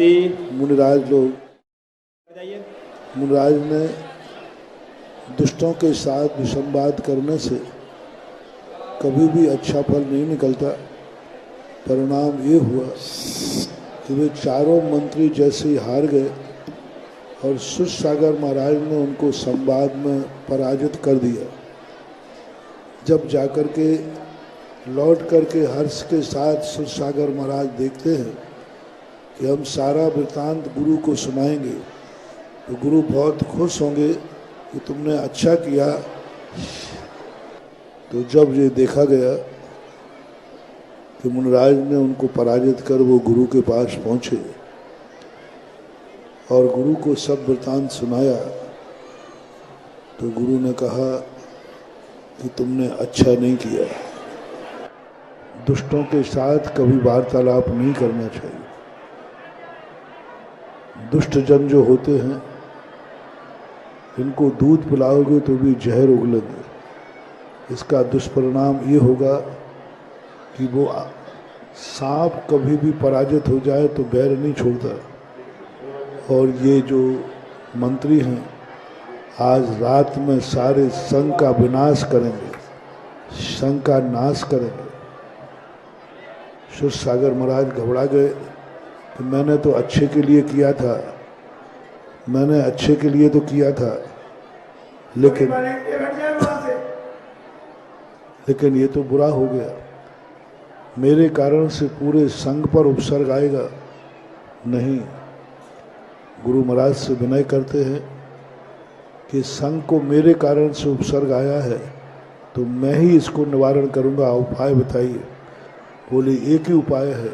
शांति। मुनिराज लोग, मुनिराज ने दुष्टों के साथ विसंवाद करने से कभी भी अच्छा फल नहीं निकलता। परिणाम ये हुआ कि वे चारों मंत्री जैसे ही हार गए और सुरसागर महाराज ने उनको संवाद में पराजित कर दिया। जब जाकर के लौट करके हर्ष के साथ सुरसागर महाराज देखते हैं कि हम सारा वृत्तांत गुरु को सुनाएंगे, तो गुरु बहुत खुश होंगे कि तुमने अच्छा किया। तो जब ये देखा गया कि मुनिराज ने उनको पराजित कर वो गुरु के पास पहुँचे और गुरु को सब वृत्तांत सुनाया, तो गुरु ने कहा कि तुमने अच्छा नहीं किया। दुष्टों के साथ कभी वार्तालाप नहीं करना चाहिए। दुष्ट जन जो होते हैं इनको दूध पिलाओगे तो भी जहर उगलेंगे। इसका दुष्परिणाम ये होगा कि वो सांप कभी भी पराजित हो जाए तो बैर नहीं छोड़ता। और ये जो मंत्री हैं आज रात में सारे संघ का विनाश करेंगे, संघ का नाश करेंगे। सुरसागर महाराज घबरा गए कि मैंने तो अच्छे के लिए किया था, मैंने अच्छे के लिए तो किया था, लेकिन ये तो बुरा हो गया। मेरे कारण से पूरे संघ पर उपसर्ग आएगा। नहीं, गुरु महाराज से विनय करते हैं कि संघ को मेरे कारण से उपसर्ग आया है तो मैं ही इसको निवारण करूंगा। उपाय बताइए। बोले एक ही उपाय है।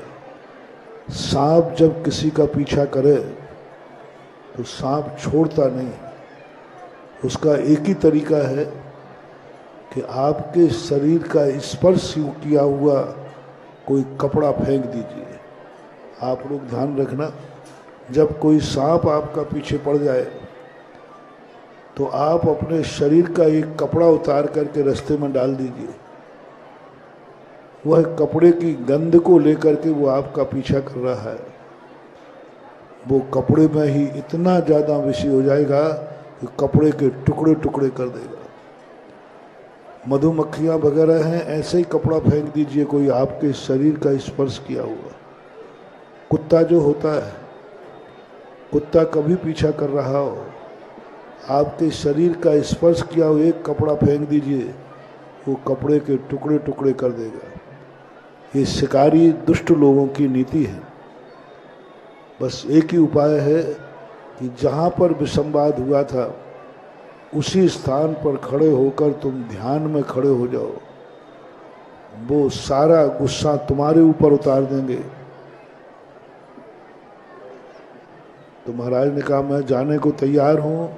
सांप जब किसी का पीछा करे तो सांप छोड़ता नहीं। उसका एक ही तरीका है कि आपके शरीर का स्पर्श किया हुआ कोई कपड़ा फेंक दीजिए। आप लोग ध्यान रखना, जब कोई सांप आपका पीछे पड़ जाए तो आप अपने शरीर का एक कपड़ा उतार करके रास्ते में डाल दीजिए। वह कपड़े की गंध को लेकर के वो आपका पीछा कर रहा है। वो कपड़े में ही इतना ज़्यादा विषय हो जाएगा कि कपड़े के टुकड़े टुकड़े कर देगा। मधुमक्खियाँ वगैरह हैं, ऐसे ही कपड़ा फेंक दीजिए कोई आपके शरीर का स्पर्श किया हुआ। कुत्ता जो होता है, कुत्ता कभी पीछा कर रहा हो, आपके शरीर का स्पर्श किया हुआ एक कपड़ा फेंक दीजिए, वो कपड़े के टुकड़े टुकड़े कर देगा। ये शिकारी दुष्ट लोगों की नीति है। बस एक ही उपाय है कि जहाँ पर विसंवाद हुआ था उसी स्थान पर खड़े होकर तुम ध्यान में खड़े हो जाओ। वो सारा गुस्सा तुम्हारे ऊपर उतार देंगे। तो महाराज ने कहा मैं जाने को तैयार हूँ।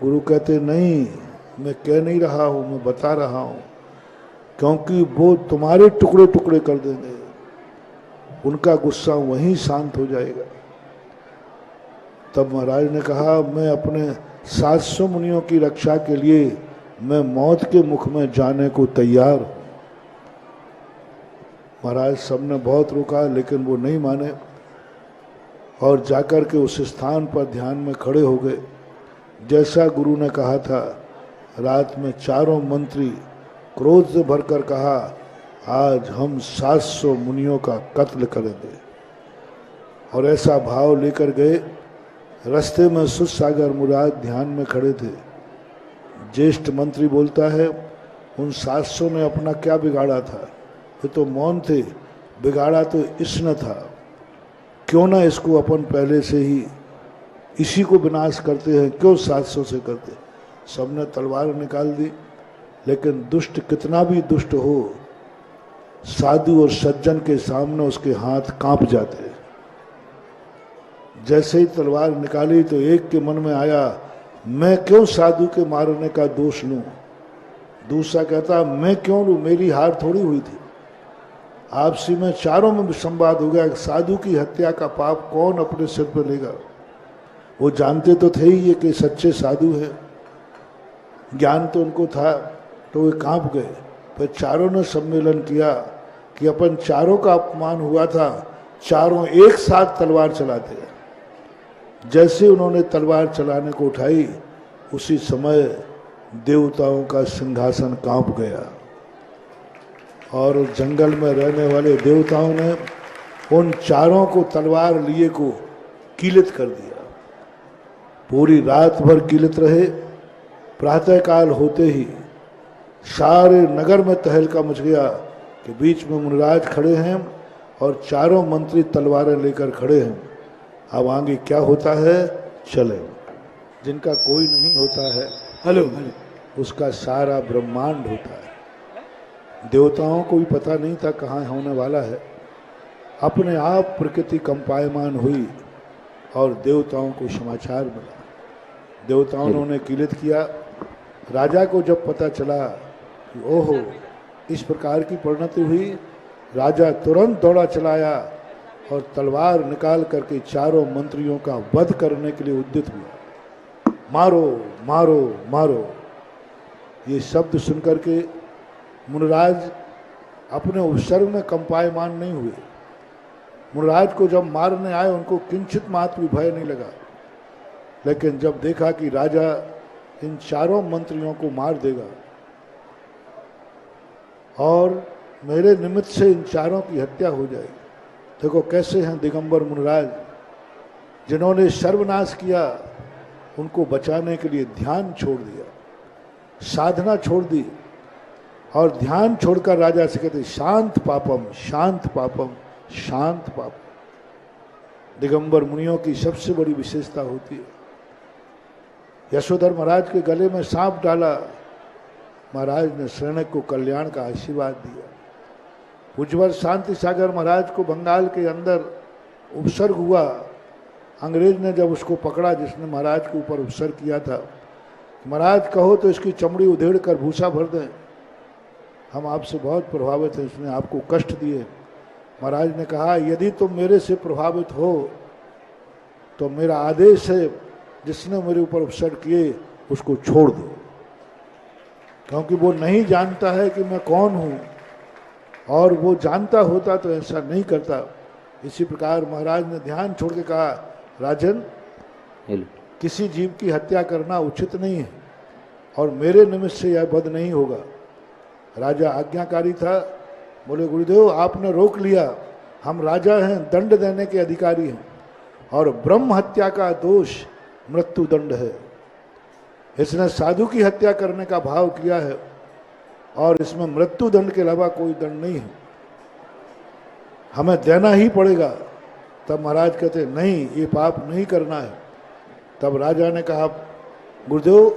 गुरु कहते नहीं, मैं कह नहीं रहा हूँ, मैं बता रहा हूँ, क्योंकि वो तुम्हारे टुकड़े टुकड़े कर देंगे। उनका गुस्सा वहीं शांत हो जाएगा। तब महाराज ने कहा मैं अपने 700 मुनियों की रक्षा के लिए मैं मौत के मुख में जाने को तैयार हूँ। महाराज सबने बहुत रोका लेकिन वो नहीं माने और जाकर के उस स्थान पर ध्यान में खड़े हो गए जैसा गुरु ने कहा था। रात में चारों मंत्री क्रोध से भरकर कहा आज हम 700 मुनियों का कत्ल करेंगे। और ऐसा भाव लेकर गए। रास्ते में सुरसागर मुराद ध्यान में खड़े थे। ज्येष्ठ मंत्री बोलता है उन 700 ने अपना क्या बिगाड़ा था, ये तो मौन थे, बिगाड़ा तो इसने था। क्यों ना इसको अपन पहले से ही इसी को विनाश करते हैं, क्यों 700 से करते। सबने तलवार निकाल दी, लेकिन दुष्ट कितना भी दुष्ट हो, साधु और सज्जन के सामने उसके हाथ कांप जाते हैं। जैसे ही तलवार निकाली तो एक के मन में आया मैं क्यों साधु के मारने का दोष लूं। दूसरा कहता मैं क्यों लूं, मेरी हार थोड़ी हुई थी। आपसी में चारों में संवाद हो गया। साधु की हत्या का पाप कौन अपने सिर पर लेगा। वो जानते तो थे ही ये कि सच्चे साधु है, ज्ञान तो उनको था, तो वे कांप गए। फिर चारों ने सम्मेलन किया कि अपन चारों का अपमान हुआ था, चारों एक साथ तलवार चलाते हैं। जैसे उन्होंने तलवार चलाने को उठाई, उसी समय देवताओं का सिंहासन कांप गया और उस जंगल में रहने वाले देवताओं ने उन चारों को तलवार लिए को कीलित कर दिया। पूरी रात भर कीलित रहे। प्रातःकाल होते ही सारे नगर में तहलका मच गया कि बीच में मुनिराज खड़े हैं और चारों मंत्री तलवारें लेकर खड़े हैं। अब आगे क्या होता है चले। जिनका कोई नहीं होता है हेलो उसका सारा ब्रह्मांड होता है। देवताओं को भी पता नहीं था कहाँ होने वाला है। अपने आप प्रकृति कंपायमान हुई और देवताओं को समाचार मिला। देवताओं ने उन्हें कीलित किया। राजा को जब पता चला कि ओहो इस प्रकार की परिणति हुई, राजा तुरंत दौड़ा चलाया और तलवार निकाल करके चारों मंत्रियों का वध करने के लिए उद्यत हुआ। मारो मारो मारो, ये शब्द सुनकर के मुनिराज अपने उपसर्ग में कंपायमान नहीं हुए। मुनिराज को जब मारने आए उनको किंचित मात्र भी भय नहीं लगा, लेकिन जब देखा कि राजा इन चारों मंत्रियों को मार देगा और मेरे निमित्त से इन चारों की हत्या हो जाएगी। देखो कैसे हैं दिगंबर मुनिराज, जिन्होंने सर्वनाश किया उनको बचाने के लिए ध्यान छोड़ दिया, साधना छोड़ दी और ध्यान छोड़कर राजा से कहते शांत पापम शांत पापम शांत पापम। दिगंबर मुनियों की सबसे बड़ी विशेषता होती है। यशोधर महाराज के गले में सांप डाला, महाराज ने शरणक को कल्याण का आशीर्वाद दिया। पूज्यवर शांति सागर महाराज को बंगाल के अंदर उपसर्ग हुआ। अंग्रेज ने जब उसको पकड़ा जिसने महाराज के ऊपर उपसर्ग किया था, महाराज कहो तो इसकी चमड़ी उधेड़ कर भूसा भर दें, हम आपसे बहुत प्रभावित हैं, इसने आपको कष्ट दिए। महाराज ने कहा यदि तुम मेरे से प्रभावित हो तो मेरा आदेश है जिसने मेरे ऊपर उपसर्ग किए उसको छोड़ दो, क्योंकि वो नहीं जानता है कि मैं कौन हूँ, और वो जानता होता तो ऐसा नहीं करता। इसी प्रकार महाराज ने ध्यान छोड़ के कहा राजन किसी जीव की हत्या करना उचित नहीं है और मेरे निमित्त से यह वध नहीं होगा। राजा आज्ञाकारी था, बोले गुरुदेव आपने रोक लिया, हम राजा हैं, दंड देने के अधिकारी हैं और ब्रह्म हत्या का दोष मृत्यु दंड है। इसने साधु की हत्या करने का भाव किया है और इसमें मृत्यु दंड के अलावा कोई दंड नहीं है, हमें देना ही पड़ेगा। तब महाराज कहते नहीं ये पाप नहीं करना है। तब राजा ने कहा गुरुदेव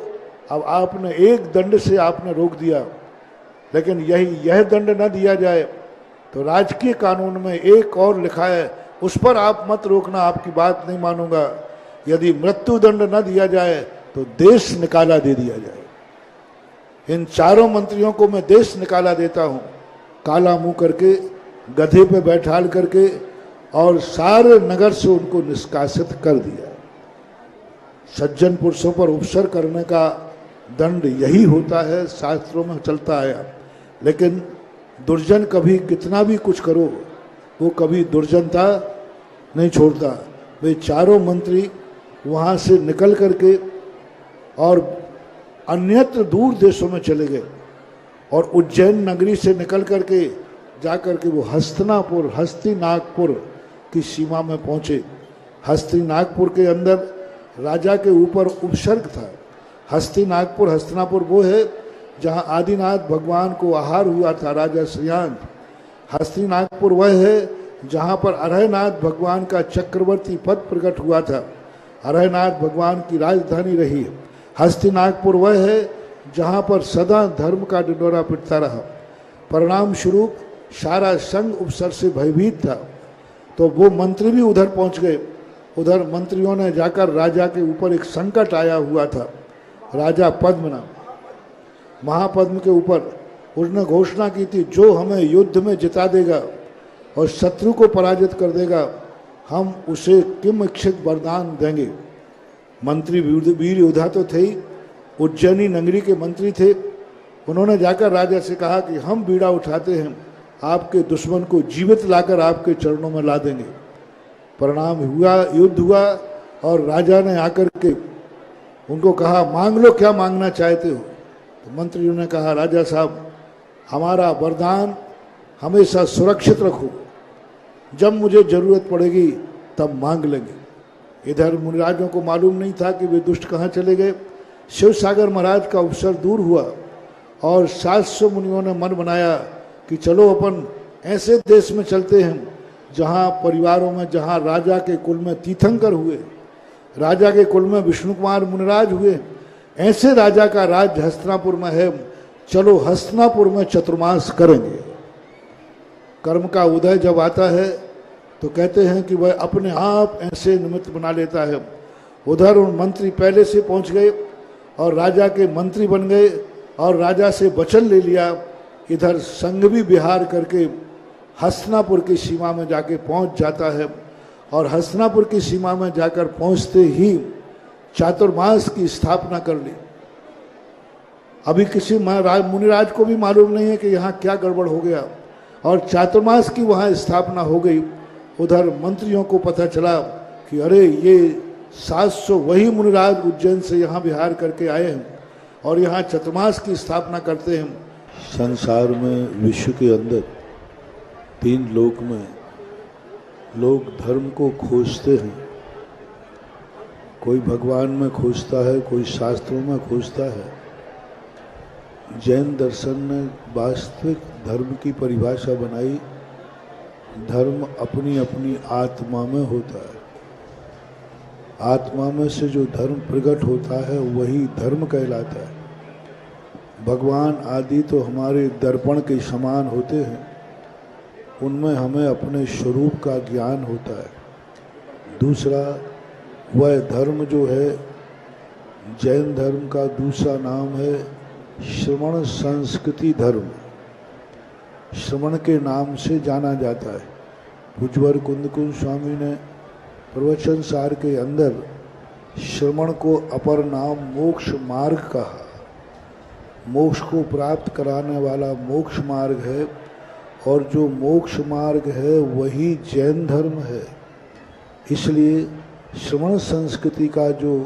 अब आपने एक दंड से आपने रोक दिया, लेकिन यह दंड न दिया जाए तो राजकीय कानून में एक और लिखा है उस पर आप मत रोकना, आपकी बात नहीं मानूंगा। यदि मृत्यु दंड न दिया जाए तो देश निकाला दे दिया जाए। इन चारों मंत्रियों को मैं देश निकाला देता हूं, काला मुंह करके गधे पे बैठाल करके, और सारे नगर से उनको निष्कासित कर दिया। सज्जन पुरुषों पर उपसर्ग करने का दंड यही होता है, शास्त्रों में चलता आया। लेकिन दुर्जन कभी कितना भी कुछ करो वो कभी दुर्जनता नहीं छोड़ता। वे चारों मंत्री वहाँ से निकल करके और अन्यत्र दूर देशों में चले गए और उज्जैन नगरी से निकल करके जाकर के वो हस्तिनापुर की सीमा में पहुँचे। हस्तिनापुर के अंदर राजा के ऊपर उपसर्ग था। हस्तिनापुर वो है जहाँ आदिनाथ भगवान को आहार हुआ था राजा श्रीयांत। हस्तिनापुर वह है जहाँ पर अरहनाथ भगवान का चक्रवर्ती पद प्रकट हुआ था। अरहनाथ भगवान की राजधानी रही। हस्तिनापुर वह है जहाँ पर सदा धर्म का ढिंढोरा पिटता रहा। परिणाम स्वरूप सारा संघ उपसर्ग से भयभीत था। तो वो मंत्री भी उधर पहुँच गए। उधर मंत्रियों ने जाकर राजा के ऊपर एक संकट आया हुआ था। राजा पद्मनाभ महापद्म के ऊपर उसने घोषणा की थी जो हमें युद्ध में जिता देगा और शत्रु को पराजित कर देगा हम उसे किम इच्छित वरदान देंगे। मंत्री वीर योद्धा तो थे ही, उज्जैनी नगरी के मंत्री थे। उन्होंने जाकर राजा से कहा कि हम बीड़ा उठाते हैं, आपके दुश्मन को जीवित लाकर आपके चरणों में ला देंगे। परिणाम हुआ, युद्ध हुआ और राजा ने आकर के उनको कहा, मांग लो, क्या मांगना चाहते हो। तो मंत्रियों ने कहा, राजा साहब हमारा वरदान हमेशा सुरक्षित रखो, जब मुझे जरूरत पड़ेगी तब मांग लेंगे। इधर मुनिराजों को मालूम नहीं था कि वे दुष्ट कहाँ चले गए। शिवसागर महाराज का अवसर दूर हुआ और 700 मुनियों ने मन बनाया कि चलो अपन ऐसे देश में चलते हैं जहाँ परिवारों में, जहाँ राजा के कुल में तीर्थंकर हुए, राजा के कुल में विष्णु कुमार मुनिराज हुए, ऐसे राजा का राज हस्तिनापुर में है, चलो हस्तिनापुर में चतुर्मास करेंगे। कर्म का उदय जब आता है तो कहते हैं कि वह अपने आप ऐसे निमित्त बना लेता है। उधर उन मंत्री पहले से पहुंच गए और राजा के मंत्री बन गए और राजा से वचन ले लिया। इधर संघ भी विहार करके हस्तिनापुर की सीमा में जाके पहुंच जाता है और हस्तिनापुर की सीमा में जाकर पहुंचते ही चातुर्मास की स्थापना कर ली। अभी किसी मुनिराज को भी मालूम नहीं है कि यहाँ क्या गड़बड़ हो गया और चातुर्मास की वहाँ स्थापना हो गई। उधर मंत्रियों को पता चला कि अरे ये 700 वही मुनिराज उज्जैन से यहाँ विहार करके आए हैं और यहाँ चातुर्मास की स्थापना करते हैं। संसार में, विश्व के अंदर 3 लोक में लोग धर्म को खोजते हैं। कोई भगवान में खोजता है, कोई शास्त्रों में खोजता है। जैन दर्शन ने वास्तविक धर्म की परिभाषा बनाई, धर्म अपनी अपनी आत्मा में होता है। आत्मा में से जो धर्म प्रकट होता है वही धर्म कहलाता है। भगवान आदि तो हमारे दर्पण के समान होते हैं, उनमें हमें अपने स्वरूप का ज्ञान होता है। दूसरा, वह धर्म जो है, जैन धर्म का दूसरा नाम है श्रवण संस्कृति धर्म। श्रवण के नाम से जाना जाता है। भुजवर कुंदकुंज स्वामी ने प्रवचन सार के अंदर श्रवण को अपर नाम मोक्ष मार्ग कहा। मोक्ष को प्राप्त कराने वाला मोक्ष मार्ग है और जो मोक्ष मार्ग है वही जैन धर्म है। इसलिए श्रवण संस्कृति का जो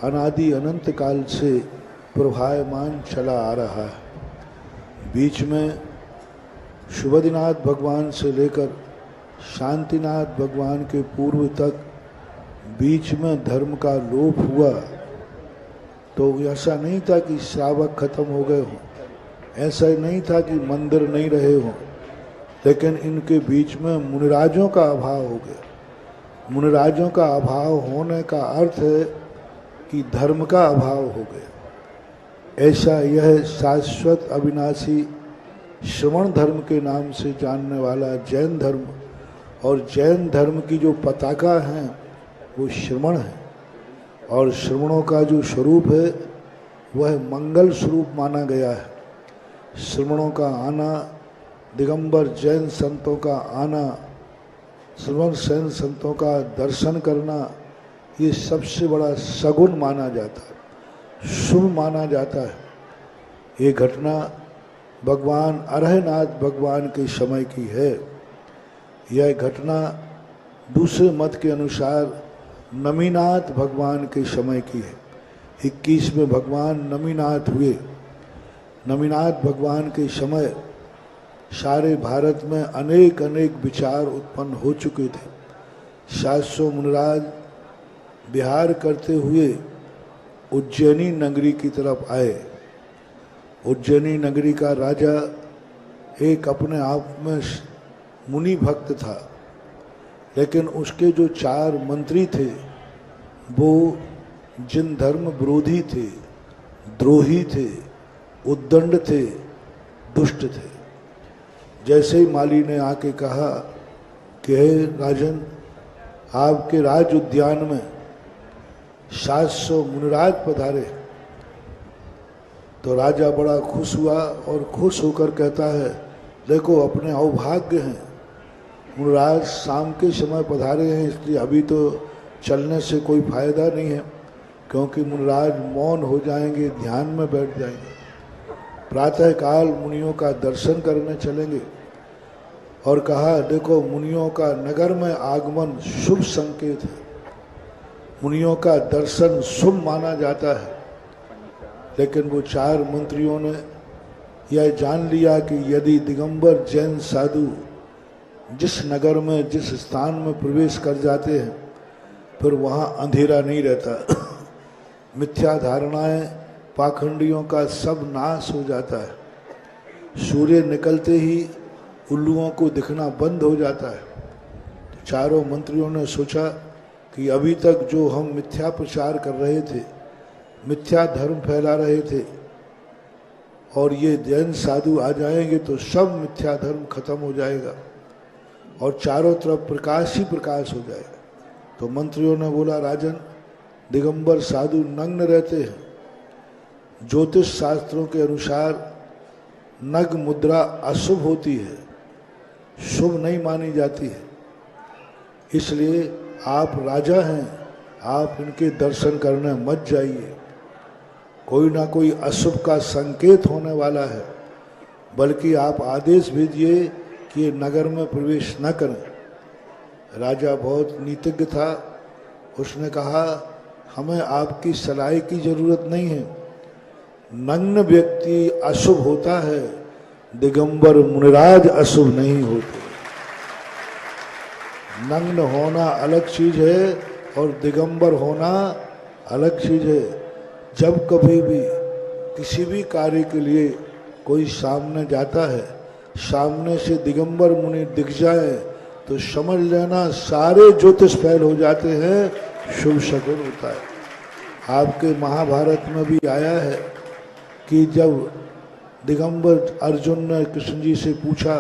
अनादि अनंत काल से प्रभायमान चला आ रहा है। बीच में शुभदिनाथ भगवान से लेकर शांतिनाथ भगवान के पूर्व तक बीच में धर्म का लोप हुआ तो ऐसा नहीं था कि श्रावक खत्म हो गए हों, ऐसा नहीं था कि मंदिर नहीं रहे हों, लेकिन इनके बीच में मुनिराजों का अभाव हो गया। मुनिराजों का अभाव होने का अर्थ है कि धर्म का अभाव हो गया। ऐसा यह शाश्वत अविनाशी श्रवण धर्म के नाम से जानने वाला जैन धर्म, और जैन धर्म की जो पताका हैं वो श्रवण है, और श्रवणों का जो स्वरूप है वह मंगल स्वरूप माना गया है। श्रवणों का आना, दिगंबर जैन संतों का आना, श्रवण जैन संतों का दर्शन करना, ये सबसे बड़ा सगुन माना जाता है, शुभ माना जाता है। ये घटना भगवान अरहनाथ भगवान के समय की है। यह घटना दूसरे मत के अनुसार नमीनाथ भगवान के समय की है। 21 में भगवान नमीनाथ हुए। नमीनाथ भगवान के समय सारे भारत में अनेक अनेक विचार उत्पन्न हो चुके थे। 700 मुनिराज विहार करते हुए उज्जैनी नगरी की तरफ आए। उज्जैनी नगरी का राजा एक अपने आप में मुनि भक्त था, लेकिन उसके जो 4 मंत्री थे वो जिन धर्म विरोधी थे, द्रोही थे, उद्दंड थे, दुष्ट थे। जैसे ही माली ने आके कहा कि हे राजन, आपके राज उद्यान में 700 मुनिराज पधारे, तो राजा बड़ा खुश हुआ और खुश होकर कहता है, देखो अपने अवभाग्य हैं, मुनिराज शाम के समय पधारे हैं, इसलिए अभी तो चलने से कोई फायदा नहीं है, क्योंकि मुनिराज मौन हो जाएंगे, ध्यान में बैठ जाएंगे। प्रातःकाल मुनियों का दर्शन करने चलेंगे। और कहा, देखो मुनियों का नगर में आगमन शुभ संकेत है। मुनियों का दर्शन शुभ माना जाता है, लेकिन वो 4 मंत्रियों ने यह जान लिया कि यदि दिगंबर जैन साधु जिस नगर में, जिस स्थान में प्रवेश कर जाते हैं, फिर वहाँ अंधेरा नहीं रहता। मिथ्या धारणाएं, पाखंडियों का सब नाश हो जाता है। सूर्य निकलते ही उल्लुओं को दिखना बंद हो जाता है। तो चारों मंत्रियों ने सोचा कि अभी तक जो हम मिथ्या प्रचार कर रहे थे, मिथ्या धर्म फैला रहे थे, और ये जैन साधु आ जाएंगे तो सब मिथ्या धर्म खत्म हो जाएगा और चारों तरफ प्रकाश ही प्रकाश हो जाएगा। तो मंत्रियों ने बोला, राजन, दिगंबर साधु नग्न रहते हैं। ज्योतिष शास्त्रों के अनुसार नग्न मुद्रा अशुभ होती है, शुभ नहीं मानी जाती है। इसलिए आप राजा हैं, आप इनके दर्शन करने मत जाइए। कोई ना कोई अशुभ का संकेत होने वाला है, बल्कि आप आदेश भेजिए कि ये नगर में प्रवेश न करें। राजा बहुत नीतिज्ञ था। उसने कहा, हमें आपकी सलाह की जरूरत नहीं है। नग्न व्यक्ति अशुभ होता है, दिगंबर मुनिराज अशुभ नहीं होते। नग्न होना अलग चीज है और दिगंबर होना अलग चीज है। जब कभी भी किसी भी कार्य के लिए कोई सामने जाता है, सामने से दिगंबर मुनि दिख जाए तो समझ लेना सारे ज्योतिष फैल हो जाते हैं, शुभ शकुन होता है। आपके महाभारत में भी आया है कि जब दिगंबर अर्जुन ने कृष्ण जी से पूछा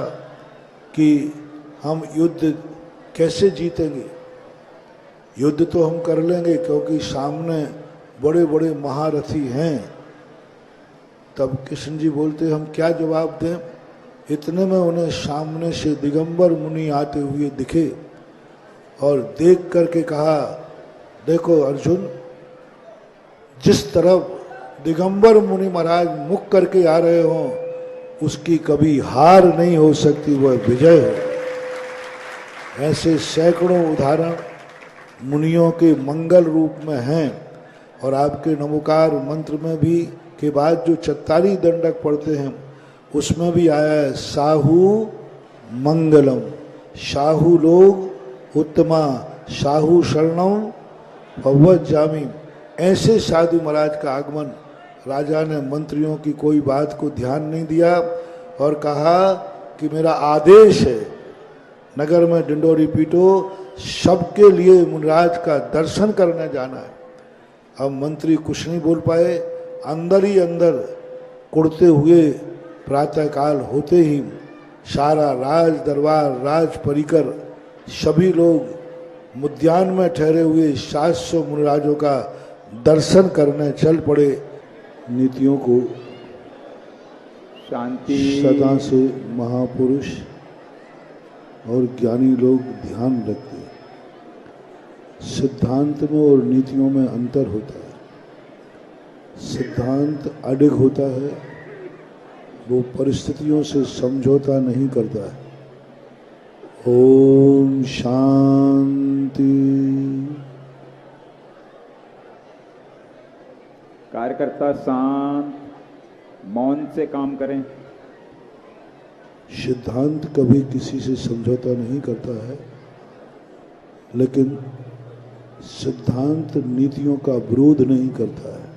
कि हम युद्ध कैसे जीतेंगे, युद्ध तो हम कर लेंगे क्योंकि सामने बड़े बड़े महारथी हैं। तब कृष्ण जी बोलते, हम क्या जवाब दें। इतने में उन्हें सामने से दिगंबर मुनि आते हुए दिखे और देख करके कहा, देखो अर्जुन, जिस तरफ दिगंबर मुनि महाराज मुख करके आ रहे हों, उसकी कभी हार नहीं हो सकती, वह विजय हो। ऐसे सैकड़ों उदाहरण मुनियों के मंगल रूप में हैं। और आपके नमोकार मंत्र में भी के बाद जो चत्तारी दंडक पढ़ते हैं, उसमें भी आया है, साहू मंगलम, साहू लोग उत्तमा, साहू शरणम भगवत जामी। ऐसे साधु महाराज का आगमन। राजा ने मंत्रियों की कोई बात को ध्यान नहीं दिया और कहा कि मेरा आदेश है, नगर में डिंडोरी पीटो, सबके लिए मुनिराज का दर्शन करने जाना है। अब मंत्री कुछ नहीं बोल पाए। अंदर ही अंदर कुड़ते हुए प्रातःकाल होते ही सारा राज दरबार, राज परिकर, सभी लोग मुद्यान में ठहरे हुए 700 मुनिराजों का दर्शन करने चल पड़े। नीतियों को शांति सदा से महापुरुष और ज्ञानी लोग ध्यान रखते हैं। सिद्धांत में और नीतियों में अंतर होता है। सिद्धांत अडिग होता है, वो परिस्थितियों से समझौता नहीं करता है। ओम शांति। कार्यकर्ता शांत मौन से काम करें। सिद्धांत कभी किसी से समझौता नहीं करता है, लेकिन सिद्धांत नीतियों का विरोध नहीं करता है।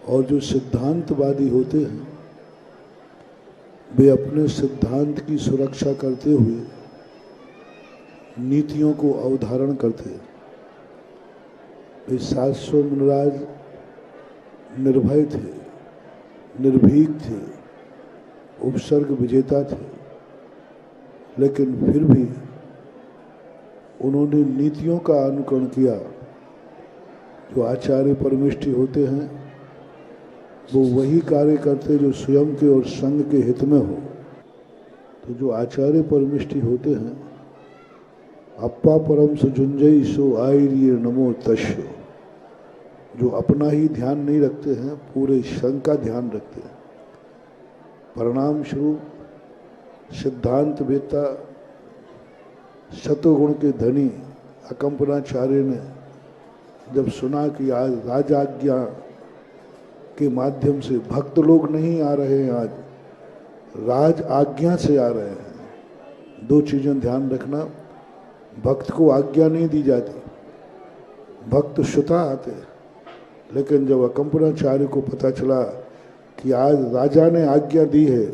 और जो सिद्धांतवादी होते हैं, वे अपने सिद्धांत की सुरक्षा करते हुए नीतियों को अवधारण करते हैं। वे 700 मुनिराज निर्भय थे, निर्भीक थे, उपसर्ग विजेता थे, लेकिन फिर भी उन्होंने नीतियों का अनुकरण किया। जो आचार्य परमिष्ठी होते हैं, वो वही कार्य करते जो स्वयं के और संघ के हित में हो। तो जो आचार्य परमिष्ठी होते हैं, अप्पा परम सुजुंजई सो आयरिय नमो तस्यो, जो अपना ही ध्यान नहीं रखते हैं, पूरे संघ का ध्यान रखते हैं। परिणाम स्वरूप सिद्धांत वेत्ता, शतगुण के धनी अकंपनाचार्य ने जब सुना कि आज राजाज्ञा के माध्यम से भक्त लोग नहीं आ रहे हैं, आज राज आज्ञा से आ रहे हैं। दो चीजें ध्यान रखना, भक्त को आज्ञा नहीं दी जाती, भक्त श्रुता आते। लेकिन जब अकंपनाचार्य को पता चला कि आज राजा ने आज्ञा दी है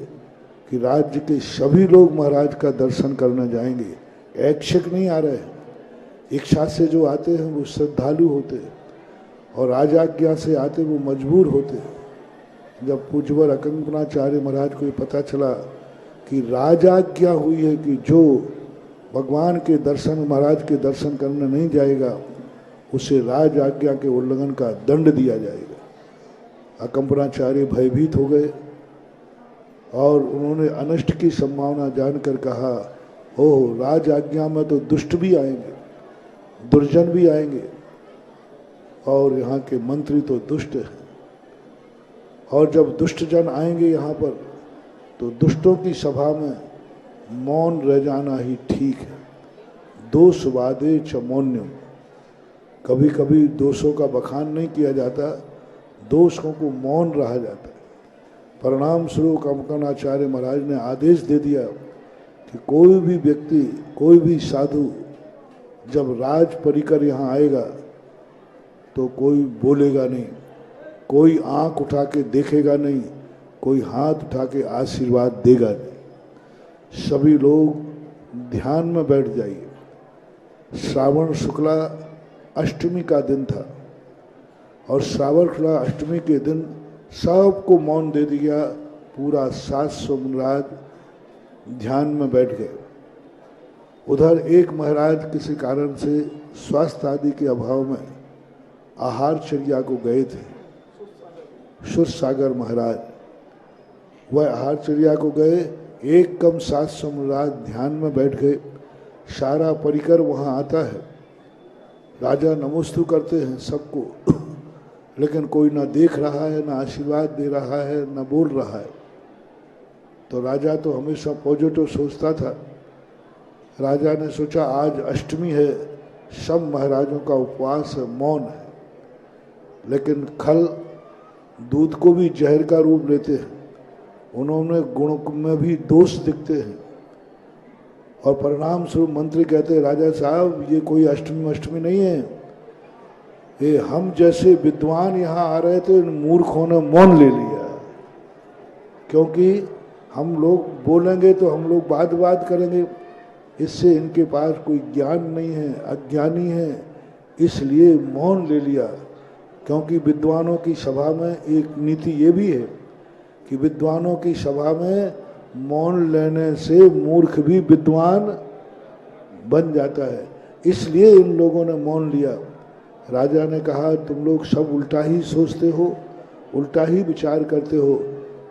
कि राज्य के सभी लोग महाराज का दर्शन करने जाएंगे, ऐच्छिक नहीं आ रहे, इच्छा से जो आते हैं वो श्रद्धालु होते और राजाज्ञा से आते वो मजबूर होते। जब पूज्यवर अकंपनाचार्य महाराज को ये पता चला कि राजाज्ञा हुई है कि जो भगवान के दर्शन, महाराज के दर्शन करने नहीं जाएगा उसे राज आज्ञा के उल्लंघन का दंड दिया जाएगा, अकंपनाचार्य भयभीत हो गए और उन्होंने अनिष्ट की संभावना जानकर कहा, ओह, राज आज्ञा में तो दुष्ट भी आएंगे, दुर्जन भी आएंगे और यहाँ के मंत्री तो दुष्ट हैं, और जब दुष्ट जन आएंगे यहाँ पर तो दुष्टों की सभा में मौन रह जाना ही ठीक है। दोषवादे च मौन्यम, कभी कभी दोषों का बखान नहीं किया जाता, दोषों को मौन रहा जाता है। परिणाम स्वरूप अकंपनाचार्य महाराज ने आदेश दे दिया कि कोई भी व्यक्ति, कोई भी साधु जब राज परिकर यहाँ आएगा तो कोई बोलेगा नहीं, कोई आंख उठा के देखेगा नहीं, कोई हाथ उठा के आशीर्वाद देगा नहीं। सभी लोग ध्यान में बैठ जाइए। श्रावण शुक्ला अष्टमी का दिन था और श्रावण शुक्ला अष्टमी के दिन सबको मौन दे दिया, पूरा 700 महाराज ध्यान में बैठ गए। उधर एक महाराज किसी कारण से स्वास्थ्य आदि के अभाव में आहारचर्या को गए थे, सुरसागर महाराज, वह आहारचर्या को गए। एक कम 700 महाराज ध्यान में बैठ गए। सारा परिकर वहाँ आता है, राजा नमोस्तु करते हैं सबको, लेकिन कोई ना देख रहा है, ना आशीर्वाद दे रहा है, ना बोल रहा है। तो राजा तो हमेशा पॉजिटिव सोचता था। राजा ने सोचा आज अष्टमी है, सब महाराजों का उपवास है, मौन है, लेकिन खल दूध को भी जहर का रूप लेते हैं, उन्होंने गुण में भी दोष दिखते हैं। और परिणाम स्वरूप मंत्री कहते हैं, राजा साहब ये कोई अष्टमी नहीं है, ये हम जैसे विद्वान यहाँ आ रहे थे, इन मूर्खों ने मौन ले लिया, क्योंकि हम लोग बोलेंगे तो हम लोग बात करेंगे, इससे इनके पास कोई ज्ञान नहीं है, अज्ञानी है, इसलिए मौन ले लिया। क्योंकि विद्वानों की सभा में एक नीति ये भी है कि विद्वानों की सभा में मौन लेने से मूर्ख भी विद्वान बन जाता है, इसलिए इन लोगों ने मौन लिया। राजा ने कहा, तुम लोग सब उल्टा ही सोचते हो, उल्टा ही विचार करते हो,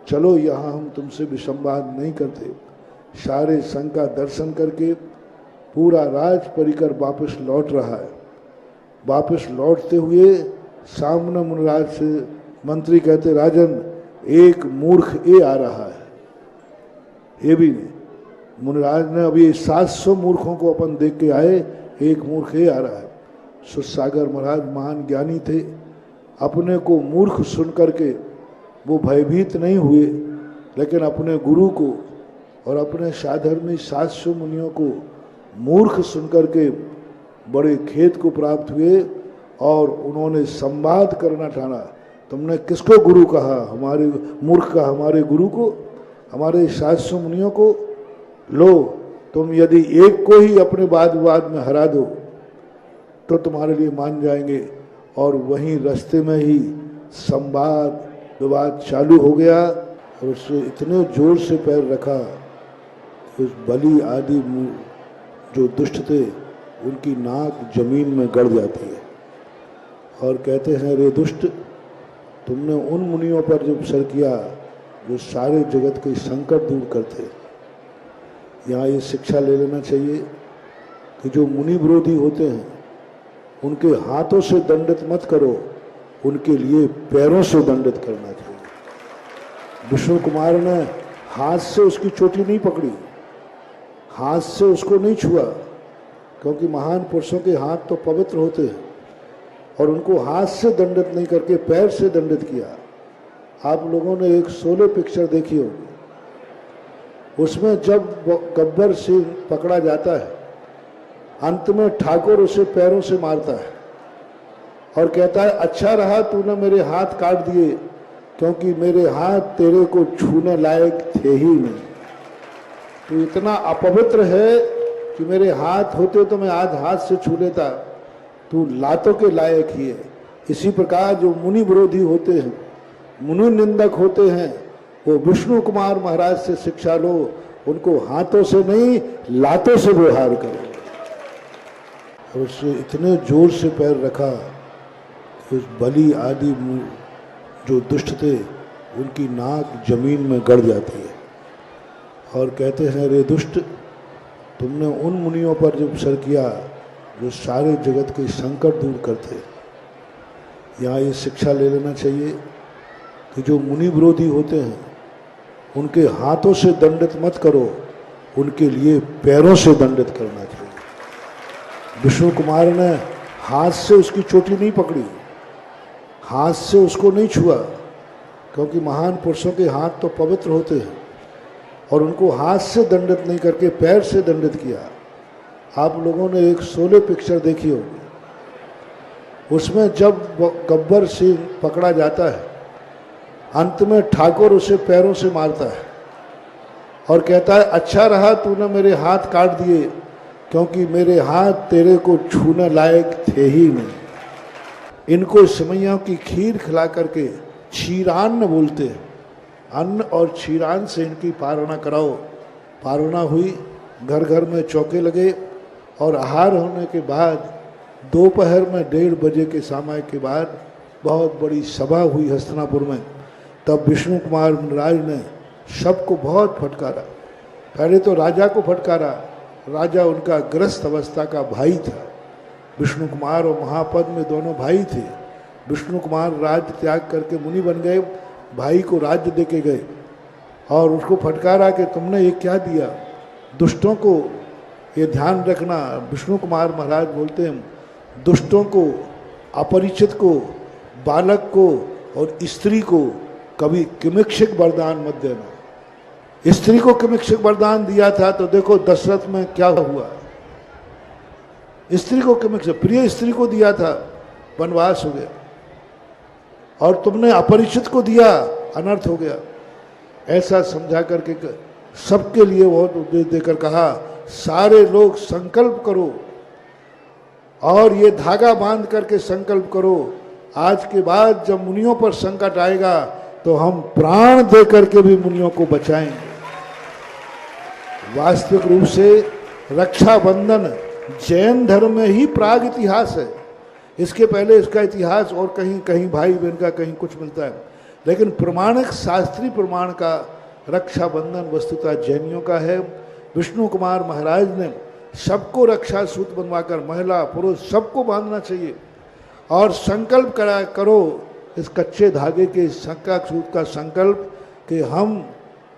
चलो यहाँ हम तुमसे विसंवाद नहीं करते। सारे संघ का दर्शन करके पूरा राज परिकर वापस लौट रहा है। वापस लौटते हुए सामने मुनिराज से मंत्री कहते, राजन एक मूर्ख ये आ रहा है। ये भी नहीं, मुनिराज ने अभी 700 मूर्खों को अपन देख के आए, एक मूर्ख ये आ रहा है। सुरसागर महाराज महान ज्ञानी थे, अपने को मूर्ख सुन करके वो भयभीत नहीं हुए, लेकिन अपने गुरु को और अपने साधर्मी 700 मुनियों को मूर्ख सुन करके बड़े खेद को प्राप्त हुए और उन्होंने संवाद करना ठाना। तुमने किसको गुरु कहा? हमारे मूर्ख कहा, हमारे गुरु को, हमारे 700 मुनियों को। लो, तुम यदि एक को ही अपने वाद विवाद में हरा दो तो तुम्हारे लिए मान जाएंगे। और वहीं रास्ते में ही संवाद विवाद चालू हो गया और उससे इतने जोर से पैर रखा कि उस बलि आदि जो दुष्ट थे उनकी नाक जमीन में गड़ जाती है और कहते हैं, रे दुष्ट, तुमने उन मुनियों पर जब सर किया जो सारे जगत के संकट दूर करते। यहाँ ये शिक्षा ले लेना चाहिए कि जो मुनि विरोधी होते हैं उनके हाथों से दंडित मत करो, उनके लिए पैरों से दंडित करना चाहिए। विष्णु कुमार ने हाथ से उसकी चोटी नहीं पकड़ी, हाथ से उसको नहीं छुआ, क्योंकि महान पुरुषों के हाथ तो पवित्र होते हैं और उनको हाथ से दंडित नहीं करके पैर से दंडित किया। आप लोगों ने एक शोले पिक्चर देखी होगी, उसमें जब गब्बर सिंह पकड़ा जाता है, अंत में ठाकुर उसे पैरों से मारता है और कहता है, अच्छा रहा तूने मेरे हाथ काट दिए, क्योंकि मेरे हाथ तेरे को छूने लायक थे ही नहीं। तू इतना अपवित्र है कि मेरे हाथ होते तो मैं आज हाथ से छू लेता, तू लातों के लायक ही है। इसी प्रकार जो मुनि विरोधी होते हैं, मुनि निंदक होते हैं, वो विष्णु कुमार महाराज से शिक्षा लो, उनको हाथों से नहीं लातों से व्यवहार करो। और उससे इतने जोर से पैर रखा कि उस बलि आदि जो दुष्ट थे उनकी नाक जमीन में गड़ जाती है और कहते हैं, रे दुष्ट, तुमने उन मुनियों पर जो उपसर किया जो सारे जगत के संकट दूर करते। यहाँ ये शिक्षा ले लेना चाहिए कि जो मुनि विरोधी होते हैं उनके हाथों से दंडित मत करो, उनके लिए पैरों से दंडित करना चाहिए। विष्णु कुमार ने हाथ से उसकी चोटी नहीं पकड़ी, हाथ से उसको नहीं छुआ, क्योंकि महान पुरुषों के हाथ तो पवित्र होते हैं, और उनको हाथ से दंडित नहीं करके पैर से दंडित किया। आप लोगों ने एक शोले पिक्चर देखी होगी, उसमें जब गब्बर सिंह पकड़ा जाता है, अंत में ठाकुर उसे पैरों से मारता है और कहता है, अच्छा रहा तूने मेरे हाथ काट दिए, क्योंकि मेरे हाथ तेरे को छूने लायक थे ही नहीं। इनको समैयों की खीर खिला करके क्षीरान्न बोलते हैं, अन्न और क्षीरान्न से इनकी पारणा कराओ। पारणा हुई, घर घर में चौके लगे और आहार होने के बाद दोपहर में 1:30 बजे के समय के बाद बहुत बड़ी सभा हुई हस्तिनापुर में। तब विष्णु कुमार राज ने सबको बहुत फटकारा। पहले तो राजा को फटकारा, राजा उनका ग्रस्त अवस्था का भाई था। विष्णु कुमार और महापद में दोनों भाई थे। विष्णु कुमार राज्य त्याग करके मुनि बन गए, भाई को राज्य देके गए और उसको फटकारा कि तुमने ये क्या दिया। दुष्टों को ये ध्यान रखना, विष्णु कुमार महाराज बोलते हैं, दुष्टों को, अपरिचित को, बालक को और स्त्री को कभी किमिक्षक वरदान मत देना। स्त्री को किमिक्षक वरदान दिया था तो देखो दशरथ में क्या हुआ। स्त्री को किमिक्षक, प्रिय स्त्री को दिया था, वनवास हो गया, और तुमने अपरिचित को दिया, अनर्थ हो गया। ऐसा समझा करके सबके लिए बहुत उपदेश देकर कहा, सारे लोग संकल्प करो और ये धागा बांध करके संकल्प करो, आज के बाद जब मुनियों पर संकट आएगा तो हम प्राण दे करके भी मुनियों को बचाएंगे। वास्तविक रूप से रक्षाबंधन जैन धर्म में ही प्राग इतिहास है। इसके पहले इसका इतिहास और कहीं कहीं भाई बहन का कहीं कुछ मिलता है, लेकिन प्रमाणिक शास्त्रीय प्रमाण का रक्षाबंधन वस्तुतः जैनियों का है। विष्णु कुमार महाराज ने सबको रक्षा सूत्र बनवाकर, महिला पुरुष सबको बांधना चाहिए और संकल्प करो इस कच्चे धागे के शंका सूत्र का संकल्प कि हम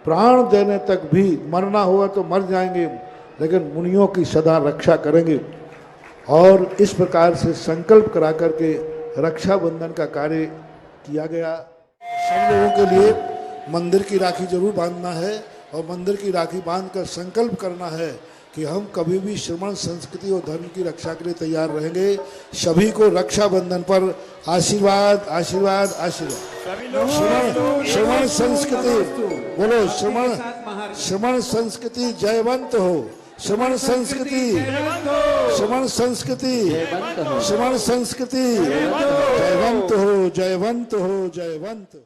प्राण देने तक भी, मरना होगा तो मर जाएंगे, लेकिन मुनियों की सदा रक्षा करेंगे। और इस प्रकार से संकल्प करा करके रक्षाबंधन का कार्य किया गया। सब लोगों के लिए मंदिर की राखी जरूर बांधना है और मंदिर की राखी बांधकर संकल्प करना है कि हम कभी भी श्रमण संस्कृति और धर्म की रक्षा के लिए तैयार रहेंगे। सभी को रक्षाबंधन पर आशीर्वाद आशीर्वाद आशीर्वाद। श्रमण संस्कृति बोलो, श्रमण संस्कृति जयवंत हो, श्रमण संस्कृति, श्रमण संस्कृति, श्रमण संस्कृति जयवंत हो, जयवंत हो, जयवंत।